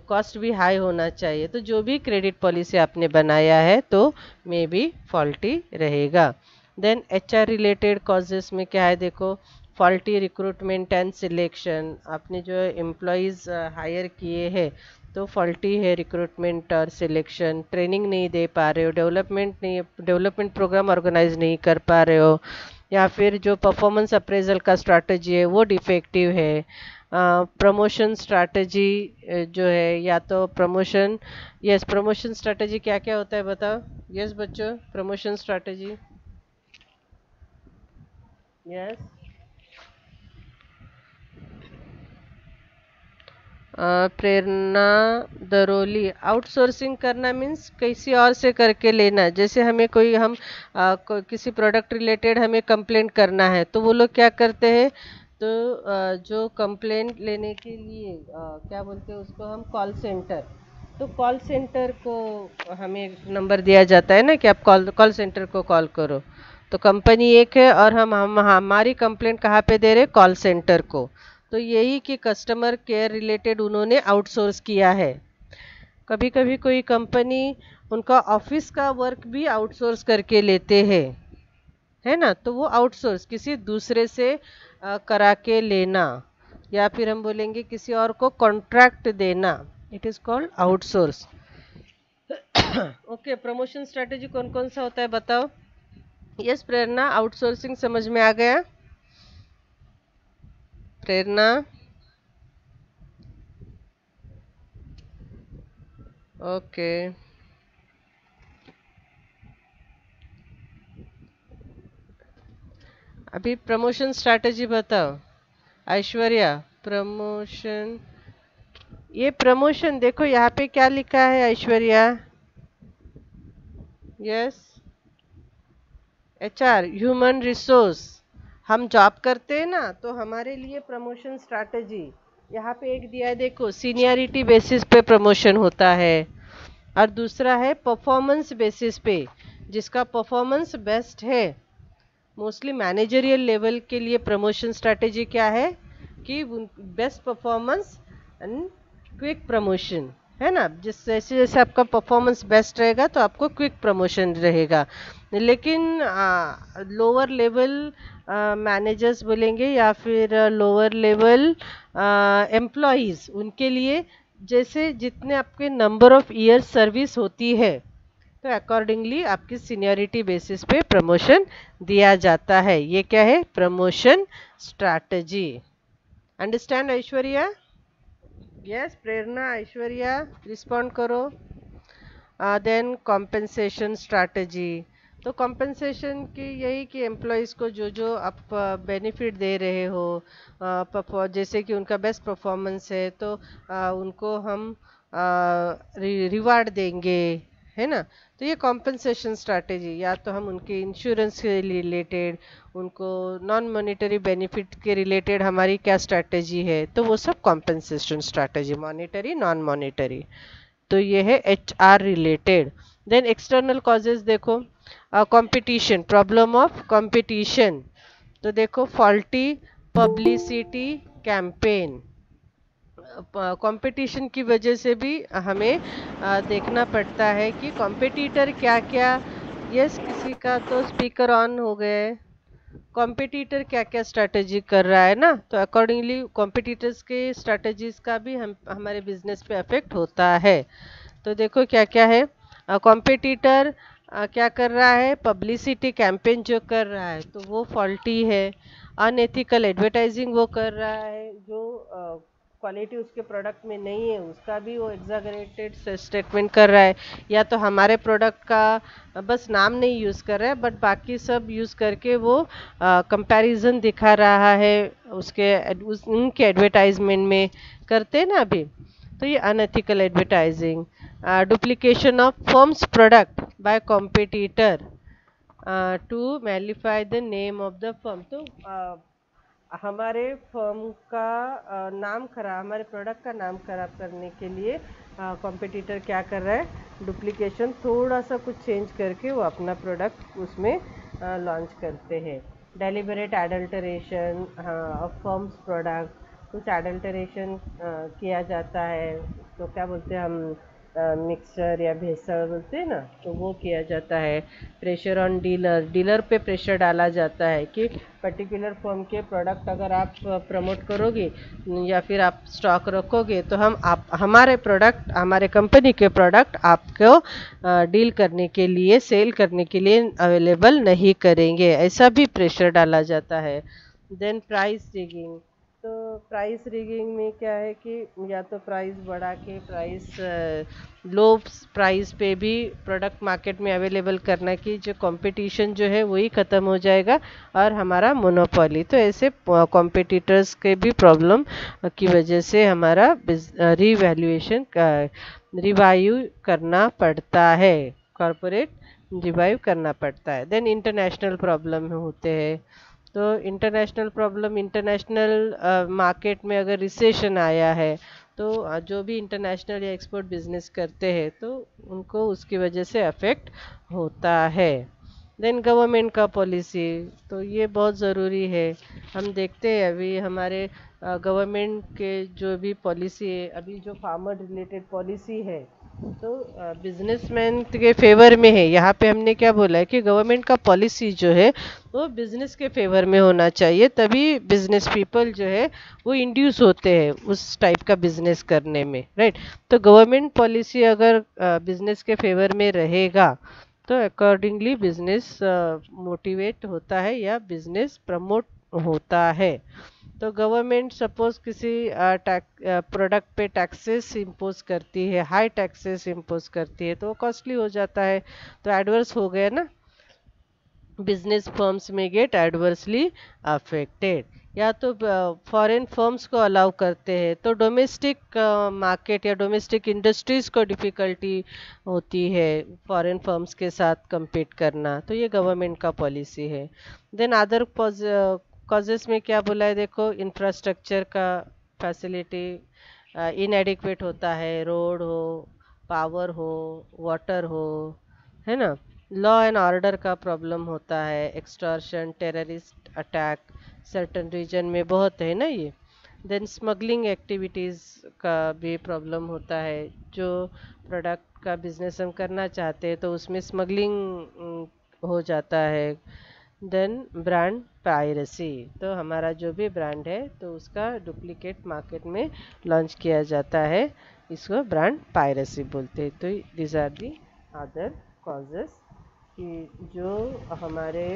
कॉस्ट भी हाई होना चाहिए। तो जो भी क्रेडिट पॉलिसी आपने बनाया है तो मे बी फॉल्टी रहेगा। देन HR रिलेटेड कॉजेस में क्या है, देखो, फॉल्टी रिक्रूटमेंट एंड सिलेक्शन, आपने जो एम्प्लॉयज़ हायर किए हैं तो फॉल्टी है रिक्रूटमेंट और सिलेक्शन, ट्रेनिंग नहीं दे पा रहे हो, डेवलपमेंट प्रोग्राम ऑर्गेनाइज नहीं कर पा रहे हो, या फिर जो परफॉर्मेंस अप्रेजल का स्ट्रैटेजी है वो डिफेक्टिव है। प्रमोशन स्ट्रैटेजी जो है, या तो प्रमोशन, यस, प्रमोशन स्ट्रैटेजी क्या क्या होता है बताओ। यस बच्चों, प्रमोशन स्ट्रैटेजी, यस। प्रेरणा दरोली, आउटसोर्सिंग करना मीन्स किसी और से करके लेना। जैसे हमें किसी प्रोडक्ट रिलेटेड हमें कंप्लेंट करना है तो वो लोग क्या करते हैं, तो जो कंप्लेंट लेने के लिए क्या बोलते हैं उसको हम, कॉल सेंटर, तो कॉल सेंटर को हमें नंबर दिया जाता है ना कि आप कॉल सेंटर को कॉल करो। तो कंपनी एक है और हम हमारी कंप्लेंट कहाँ पे दे रहे, कॉल सेंटर को। तो यही कि कस्टमर केयर रिलेटेड उन्होंने आउटसोर्स किया है। कभी कभी कोई कंपनी उनका ऑफिस का वर्क भी आउटसोर्स करके लेते हैं, है ना। तो वो आउटसोर्स किसी दूसरे से करा के लेना, या फिर हम बोलेंगे किसी और को कॉन्ट्रैक्ट देना, it is called outsource. Okay, promotion strategy कौन कौन सा होता है बताओ। यस प्रेरणा, आउटसोर्सिंग समझ में आ गया। प्रेरणा, ओके। अभी प्रमोशन स्ट्रैटेजी बताओ ऐश्वर्या। प्रमोशन, ये प्रमोशन देखो यहाँ पे क्या लिखा है Aishwarya. Yes, HR, human resource, हम जॉब करते हैं ना तो हमारे लिए प्रमोशन स्ट्रैटेजी यहाँ पे एक दिया है, देखो, सीनियरिटी बेसिस पे प्रमोशन होता है, और दूसरा है परफॉर्मेंस बेसिस पे, जिसका परफॉर्मेंस बेस्ट है। मोस्टली मैनेजरियल लेवल के लिए प्रमोशन स्ट्रैटेजी क्या है कि best performance and quick promotion, है ना। जैसे जैसे आपका परफॉर्मेंस बेस्ट रहेगा तो आपको क्विक प्रमोशन रहेगा। लेकिन लोअर लेवल मैनेजर्स बोलेंगे या फिर लोअर लेवल एम्प्लॉयज़, उनके लिए जैसे जितने आपके नंबर ऑफ ईयर सर्विस होती है तो अकॉर्डिंगली आपकी सीनियरिटी बेसिस पे प्रमोशन दिया जाता है। ये क्या है, promotion strategy. Understand Aishwarya. Yes Prerna, Aishwarya respond करो। देन कॉम्पेंसेशन स्ट्रैटेजी, तो कॉम्पेंसेशन की यही कि एम्प्लॉयज़ को जो जो आप बेनिफिट दे रहे हो, जैसे कि उनका बेस्ट परफॉर्मेंस है तो उनको हम रिवार्ड देंगे, है ना। तो ये कॉम्पेंसेशन स्ट्रैटेजी, या तो हम उनके इंश्योरेंस के रिलेटेड, उनको नॉन मॉनेटरी बेनिफिट के रिलेटेड हमारी क्या स्ट्रैटेजी है, तो वो सब compensation strategy, monetary non monetary. तो ये है HR related. Then external causes देखो, कंपटीशन, प्रॉब्लम ऑफ कंपटीशन, तो देखो फॉल्टी पब्लिसिटी कैंपेन, कंपटीशन की वजह से भी हमें देखना पड़ता है कि कॉम्पिटिटर क्या क्या यस, किसी का तो स्पीकर ऑन हो गए। कॉम्पिटिटर क्या क्या स्ट्रैटेजी कर रहा है ना, तो अकॉर्डिंगली कॉम्पिटिटर्स के स्ट्रैटेजीज का भी हम हमारे बिजनेस पे अफेक्ट होता है। तो देखो क्या क्या है। कॉम्पिटिटर क्या कर रहा है, पब्लिसिटी कैंपेन जो कर रहा है तो वो फॉल्टी है। अनएथिकल एडवर्टाइजिंग वो कर रहा है, जो क्वालिटी उसके प्रोडक्ट में नहीं है उसका भी वो एग्जागरेटेड स्टेटमेंट कर रहा है। या तो हमारे प्रोडक्ट का बस नाम नहीं यूज़ कर रहा है बट बाकी सब यूज़ करके वो कंपैरिजन दिखा रहा है उसके उनके एडवर्टाइजमेंट में करते हैं ना अभी। तो ये unethical advertising, duplication of firms product by competitor to malign the name of the firm. तो हमारे फर्म का नाम खराब, हमारे प्रोडक्ट का नाम खराब करने के लिए कॉम्पिटिटर क्या कर रहा है, डुप्लीकेशन थोड़ा सा कुछ चेंज करके वो अपना प्रोडक्ट उसमें लॉन्च करते हैं। Deliberate adulteration of firms product, कुछ एडल्टरेशन किया जाता है, तो क्या बोलते हैं हम, मिक्सचर या भेसळ बोलते हैं ना, तो वो किया जाता है। प्रेशर ऑन डीलर, डीलर पे प्रेशर डाला जाता है कि पर्टिकुलर फर्म के प्रोडक्ट अगर आप प्रमोट करोगे या फिर आप स्टॉक रखोगे तो हम आप हमारे प्रोडक्ट, हमारे कंपनी के प्रोडक्ट आपको डील करने के लिए, सेल करने के लिए अवेलेबल नहीं करेंगे, ऐसा भी प्रेशर डाला जाता है। देन प्राइस रिगिंग, तो प्राइस रिगिंग में क्या है कि या तो प्राइस बढ़ा के प्राइस लो प्राइस पे भी प्रोडक्ट मार्केट में अवेलेबल करना कि जो कंपटीशन जो है वही ख़त्म हो जाएगा और हमारा मोनोपोली। तो ऐसे कॉम्पिटिटर्स के भी प्रॉब्लम की वजह से हमारा रिवैल्यूएशन का रिवाइव करना पड़ता है, कॉरपोरेट रिवाइव करना पड़ता है। देन इंटरनेशनल प्रॉब्लम होते हैं। तो इंटरनेशनल प्रॉब्लम, इंटरनेशनल मार्केट में अगर रिसेशन आया है तो जो भी इंटरनेशनल या एक्सपोर्ट बिजनेस करते हैं तो उनको उसकी वजह से अफेक्ट होता है। देन गवर्नमेंट का पॉलिसी, तो ये बहुत ज़रूरी है। हम देखते हैं अभी हमारे गवर्नमेंट के जो भी पॉलिसी है, अभी जो फार्मर रिलेटेड पॉलिसी है तो बिजनेसमैन के फेवर में है। यहाँ पे हमने क्या बोला है कि गवर्नमेंट का पॉलिसी जो है वो बिजनेस के फेवर में होना चाहिए, तभी बिजनेस पीपल जो है वो इंड्यूस होते हैं उस टाइप का बिजनेस करने में, राइट। तो गवर्नमेंट पॉलिसी अगर बिजनेस के फेवर में रहेगा तो अकॉर्डिंगली बिजनेस मोटिवेट होता है या बिजनेस प्रमोट होता है। तो गवर्नमेंट सपोज किसी प्रोडक्ट पे टैक्सेस इम्पोज करती है, हाई टैक्सेस इम्पोज करती है तो वो कॉस्टली हो जाता है, तो एडवर्स हो गया ना, बिजनेस फर्म्स में गेट एडवर्सली अफेक्टेड। या तो फॉरेन फर्म्स को अलाउ करते हैं तो डोमेस्टिक मार्केट या डोमेस्टिक इंडस्ट्रीज को डिफ़िकल्टी होती है फॉरेन फर्म्स के साथ compete करना, तो ये गवर्नमेंट का पॉलिसी है। देन अदर कॉजेस में क्या बोला है, देखो इंफ्रास्ट्रक्चर का फैसिलिटी इनएडिक्वेट होता है, रोड हो, पावर हो, वाटर हो, है ना। लॉ एंड ऑर्डर का प्रॉब्लम होता है, extortion, terrorist attack certain region में बहुत है ना ये। देन स्मगलिंग एक्टिविटीज़ का भी प्रॉब्लम होता है, जो प्रोडक्ट का बिजनेस हम करना चाहते हैं तो उसमें स्मगलिंग हो जाता है। देन ब्रांड पायरेसी, तो हमारा जो भी ब्रांड है तो उसका डुप्लीकेट मार्केट में लॉन्च किया जाता है, इसको ब्रांड पायरेसी बोलते हैं। तो this are the other causes कि जो हमारे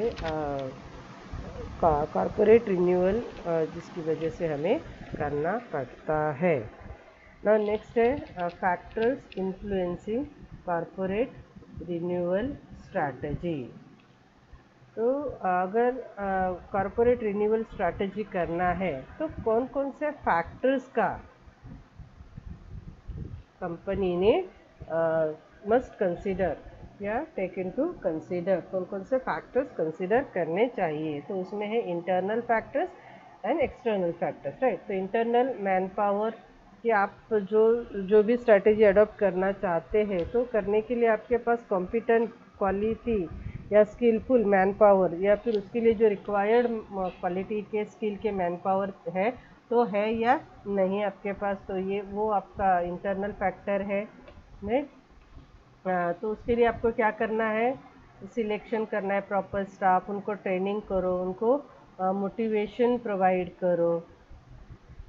कॉरपोरेट रिन्यूअल जिसकी वजह से हमें करना पड़ता है। नाउ नेक्स्ट है factors influencing corporate renewal strategy. तो अगर कॉरपोरेट रिन्यूअल स्ट्रैटेजी करना है तो कौन कौन से फैक्टर्स का कंपनी ने मस्ट कंसीडर या टेक इनटू कंसीडर, कौन कौन से फैक्टर्स कंसीडर करने चाहिए, तो उसमें है internal factors and external factors, right. तो इंटरनल मैन पावर कि आप जो भी स्ट्रैटेजी अडॉप्ट करना चाहते हैं तो करने के लिए आपके पास कॉम्पिटेंट, क्वालिटी या स्किलफुल मैन पावर या फिर उसके लिए जो रिक्वायर्ड क्वालिटी के स्किल के मैन पावर है तो है या नहीं आपके पास, तो ये वो आपका इंटरनल फैक्टर है। नहीं तो उसके लिए आपको क्या करना है, सिलेक्शन करना है प्रॉपर स्टाफ, उनको ट्रेनिंग करो, उनको मोटिवेशन प्रोवाइड करो,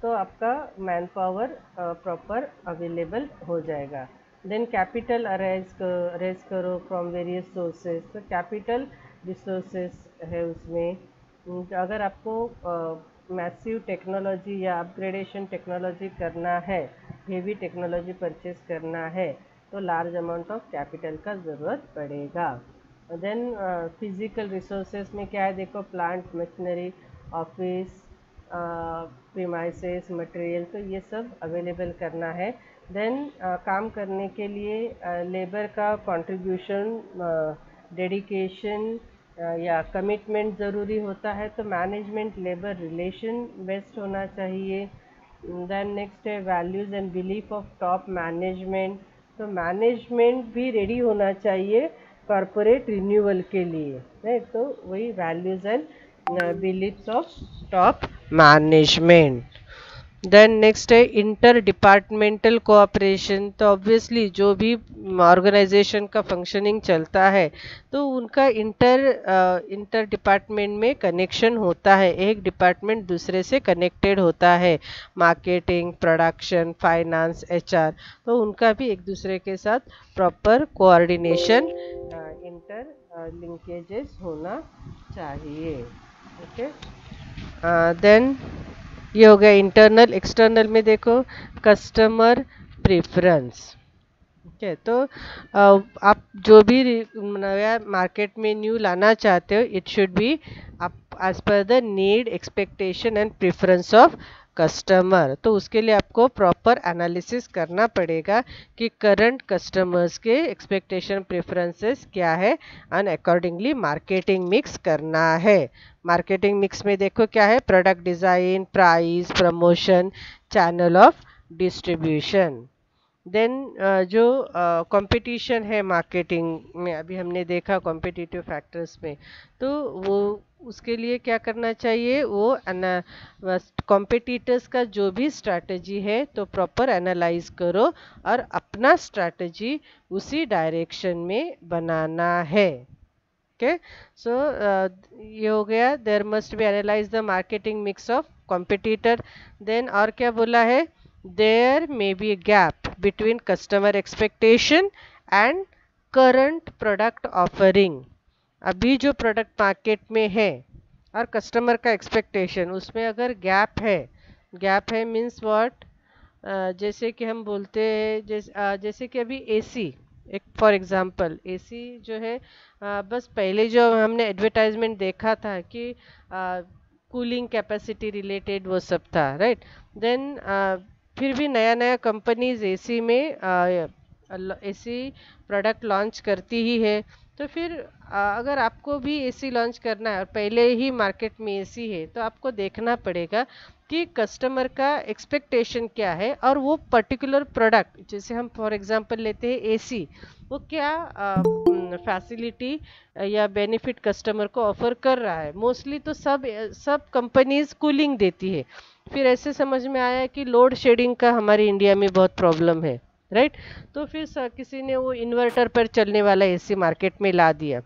तो आपका मैन पावर प्रॉपर अवेलेबल हो जाएगा। देन कैपिटल अरेज करो फ्रॉम वेरियस सोर्सेज, तो कैपिटल रिसोर्सेज है उसमें। अगर आपको मैसिव टेक्नोलॉजी या अपग्रेडेशन टेक्नोलॉजी करना है, हेवी टेक्नोलॉजी परचेज करना है, तो लार्ज अमाउंट ऑफ कैपिटल का ज़रूरत पड़ेगा। देन फिजिकल रिसोर्सेज में क्या है, देखो plant, machinery, office, premises, material, तो ये सब अवेलेबल करना है। देन काम करने के लिए लेबर का कंट्रीब्यूशन, डेडिकेशन या कमिटमेंट ज़रूरी होता है, तो मैनेजमेंट लेबर रिलेशन बेस्ट होना चाहिए। देन नेक्स्ट है values and belief of top management, तो मैनेजमेंट भी रेडी होना चाहिए कॉरपोरेट रिन्यूअल के लिए, राइट। तो वही values and beliefs of top management. Then next है इंटर डिपार्टमेंटल कोऑपरेशन, तो ऑब्वियसली जो भी ऑर्गेनाइजेशन का फंक्शनिंग चलता है तो उनका इंटर डिपार्टमेंट में कनेक्शन होता है, एक डिपार्टमेंट दूसरे से कनेक्टेड होता है, मार्केटिंग, प्रोडक्शन, फाइनेंस, एचआर, तो उनका भी एक दूसरे के साथ प्रॉपर कोऑर्डिनेशन, इंटर लिंकेजेस होना चाहिए। ओके, देन ये हो गया इंटरनल। एक्सटर्नल में देखो कस्टमर प्रेफरेंस, ठीक है। तो आप जो भी नया मार्केट में न्यू लाना चाहते हो, इट शुड बी आप as per the need, expectation and preference of customer. तो उसके लिए आपको प्रॉपर एनालिसिस करना पड़ेगा कि करंट कस्टमर्स के एक्सपेक्टेशन प्रेफरेंसेस क्या है, एंड अकॉर्डिंगली मार्केटिंग मिक्स करना है। मार्केटिंग मिक्स में देखो क्या है, product design, price, promotion, channel of distribution. Then जो कंपटीशन है मार्केटिंग में, अभी हमने देखा कॉम्पिटिटिव फैक्टर्स में, तो वो उसके लिए क्या करना चाहिए, वो कॉम्पिटिटर्स का जो भी स्ट्रैटेजी है तो प्रॉपर एनालाइज करो और अपना स्ट्रैटेजी उसी डायरेक्शन में बनाना है। ओके, सो ये हो गया, there must be analyse the marketing mix of competitor. Then और क्या बोला है, there may be gap between customer expectation and current product offering. अभी जो प्रोडक्ट मार्केट में है और कस्टमर का एक्सपेक्टेशन, उसमें अगर गैप है मीन्स व्हाट, जैसे कि हम बोलते हैं, जैसे कि अभी एसी, एक फॉर एग्जांपल एसी जो है, बस पहले जो हमने एडवर्टाइजमेंट देखा था कि कूलिंग कैपेसिटी रिलेटेड वो सब था, राइट। देन फिर भी नया नया कंपनीज एसी में एसी प्रोडक्ट लॉन्च करती ही है। तो फिर अगर आपको भी एसी लॉन्च करना है और पहले ही मार्केट में एसी है, तो आपको देखना पड़ेगा कि कस्टमर का एक्सपेक्टेशन क्या है और वो पर्टिकुलर प्रोडक्ट, जैसे हम फॉर एग्जांपल लेते हैं एसी, वो क्या फैसिलिटी या बेनिफिट कस्टमर को ऑफर कर रहा है। मोस्टली तो सब कंपनीज कूलिंग देती है। फिर ऐसे समझ में आया कि लोड शेडिंग का हमारे इंडिया में बहुत प्रॉब्लम है, राइट। तो फिर किसी ने वो इन्वर्टर पर चलने वाला एसी मार्केट में ला दिया,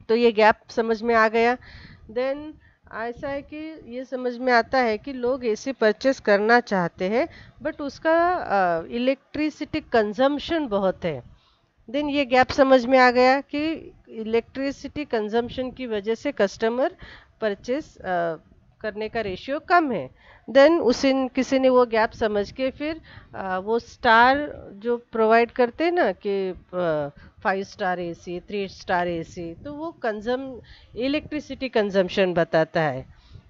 तो ये गैप समझ में आ गया। देन ऐसा है कि ये समझ में आता है कि लोग एसी परचेस करना चाहते हैं, बट उसका इलेक्ट्रिसिटी कंजम्पशन बहुत है। देन ये गैप समझ में आ गया कि इलेक्ट्रिसिटी कंजम्पशन की वजह से कस्टमर परचेस करने का रेशियो कम है। देन उसे किसी ने वो गैप समझ के फिर वो स्टार जो प्रोवाइड करते हैं ना कि 5 स्टार एसी, 3 स्टार एसी, तो वो इलेक्ट्रिसिटी कंजम्पशन बताता है।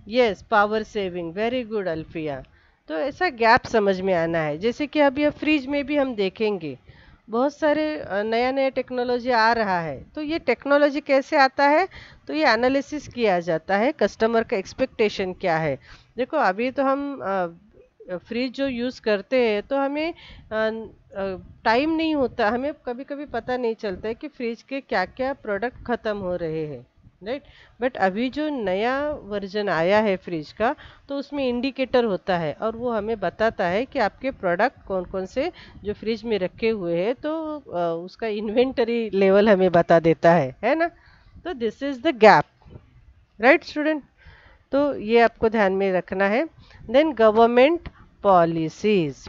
Yes, power saving, very good Alfiya. तो ऐसा गैप समझ में आना है। जैसे कि अभी फ्रिज में भी हम देखेंगे बहुत सारे नया नया टेक्नोलॉजी आ रहा है, तो ये टेक्नोलॉजी कैसे आता है, तो ये एनालिसिस किया जाता है कस्टमर का एक्सपेक्टेशन क्या है। देखो अभी तो हम फ्रिज जो यूज़ करते हैं तो हमें टाइम नहीं होता, हमें कभी कभी पता नहीं चलता है कि फ्रिज के क्या क्या प्रोडक्ट ख़त्म हो रहे हैं, राइट। बट अभी जो नया वर्जन आया है फ्रिज का, तो उसमें इंडिकेटर होता है और वो हमें बताता है कि आपके प्रोडक्ट कौन कौन से जो फ्रिज में रखे हुए हैं, तो उसका इन्वेंटरी लेवल हमें बता देता है ना। तो this is the gap, right student. तो ये आपको ध्यान में रखना है। देन गवर्नमेंट पॉलिसीज,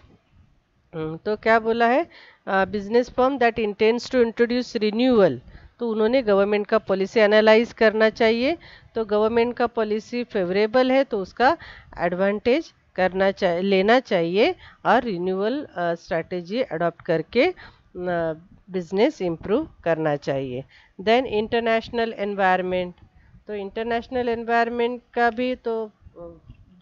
तो क्या बोला है, business firm that intends to introduce renewal, तो उन्होंने गवर्नमेंट का पॉलिसी एनालाइज करना चाहिए। तो गवर्नमेंट का पॉलिसी फेवरेबल है तो उसका एडवांटेज करना चाहिए, लेना चाहिए, और रिन्यूअल स्ट्रैटेजी अडॉप्ट करके बिजनेस इम्प्रूव करना चाहिए। देन इंटरनेशनल एनवायरनमेंट, तो इंटरनेशनल एनवायरनमेंट का भी तो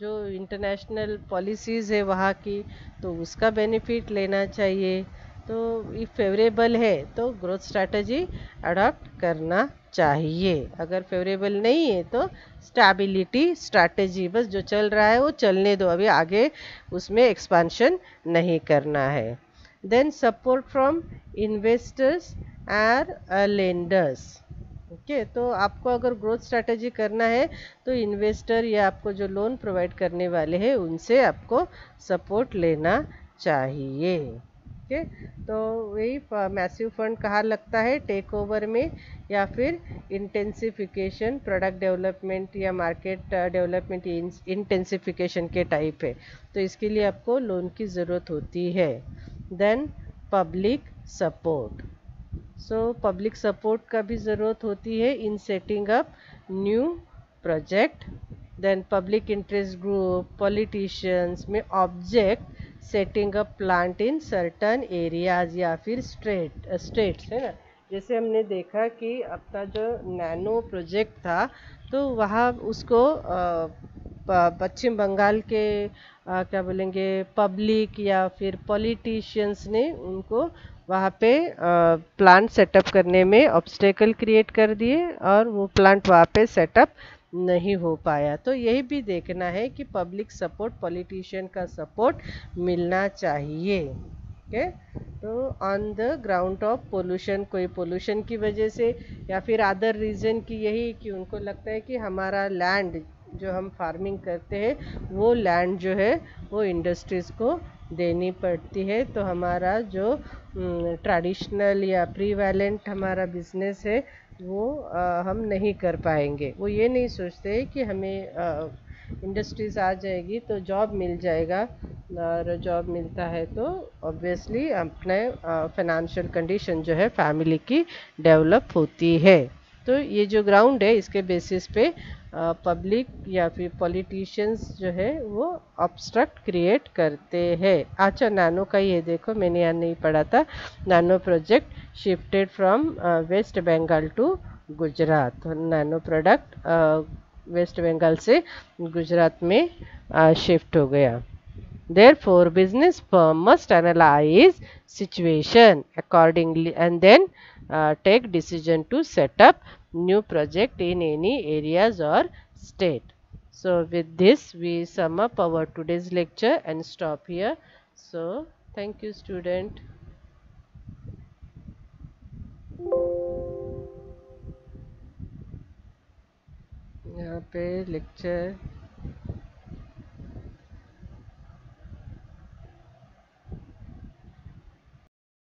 जो इंटरनेशनल पॉलिसीज़ है वहाँ की, तो उसका बेनिफिट लेना चाहिए। तो ये फेवरेबल है तो ग्रोथ स्ट्रैटेजी अडॉप्ट करना चाहिए। अगर फेवरेबल नहीं है तो स्टेबिलिटी स्ट्रैटेजी, बस जो चल रहा है वो चलने दो, अभी आगे उसमें एक्सपेंशन नहीं करना है। देन सपोर्ट फ्रॉम इन्वेस्टर्स और लेंडर्स। ओके, तो आपको अगर ग्रोथ स्ट्रैटेजी करना है तो इन्वेस्टर या आपको जो लोन प्रोवाइड करने वाले हैं उनसे आपको सपोर्ट लेना चाहिए। ओके, तो वही मैसिव फंड कहाँ लगता है, टेक ओवर में, या फिर इंटेंसिफिकेशन, प्रोडक्ट डेवलपमेंट या मार्केट डेवलपमेंट इंटेंसिफिकेशन के टाइप है, तो इसके लिए आपको लोन की ज़रूरत होती है। Then public support, so public support का भी ज़रूरत होती है in setting up new project. Then public interest group, politicians may object setting up plant in certain areas या फिर स्टेट्स, है ना। जैसे हमने देखा कि अपना जो नैनो प्रोजेक्ट था, तो वहाँ उसको पश्चिम बंगाल के क्या बोलेंगे, पब्लिक या फिर पॉलिटिशियंस ने उनको वहाँ पे प्लांट सेटअप करने में ऑब्स्टेकल क्रिएट कर दिए और वो प्लांट वहाँ पे सेटअप नहीं हो पाया। तो यही भी देखना है कि पब्लिक सपोर्ट, पॉलिटिशियन का सपोर्ट मिलना चाहिए। ओके, तो on the ground of pollution, कोई पोल्यूशन की वजह से या फिर अदर रीज़न की, यही कि उनको लगता है कि हमारा लैंड जो हम फार्मिंग करते हैं वो लैंड जो है वो इंडस्ट्रीज़ को देनी पड़ती है, तो हमारा जो ट्रेडिशनल या प्रीवैलेंट हमारा बिजनेस है वो हम नहीं कर पाएंगे। वो ये नहीं सोचते कि हमें इंडस्ट्रीज़ आ जाएगी तो जॉब मिल जाएगा, और जॉब मिलता है तो ऑब्वियसली अपने फाइनेंशियल कंडीशन जो है फैमिली की डेवलप होती है। तो ये जो ग्राउंड है इसके बेसिस पे पब्लिक या फिर पॉलिटिशियंस जो है वो ऑब्स्ट्रक्ट क्रिएट करते हैं। अच्छा, नैनो का ये देखो, मैंने यहाँ नहीं पढ़ा था, nano project shifted from West Bengal to Gujarat, तो नैनो प्रोडक्ट वेस्ट बंगाल से गुजरात में शिफ्ट हो गया। Therefore, business firm must analyze situation accordingly and then take decision to set up new project in any areas or state. So, with this, we sum up our today's lecture and stop here. So, thank you, student. यहाँ पे lecture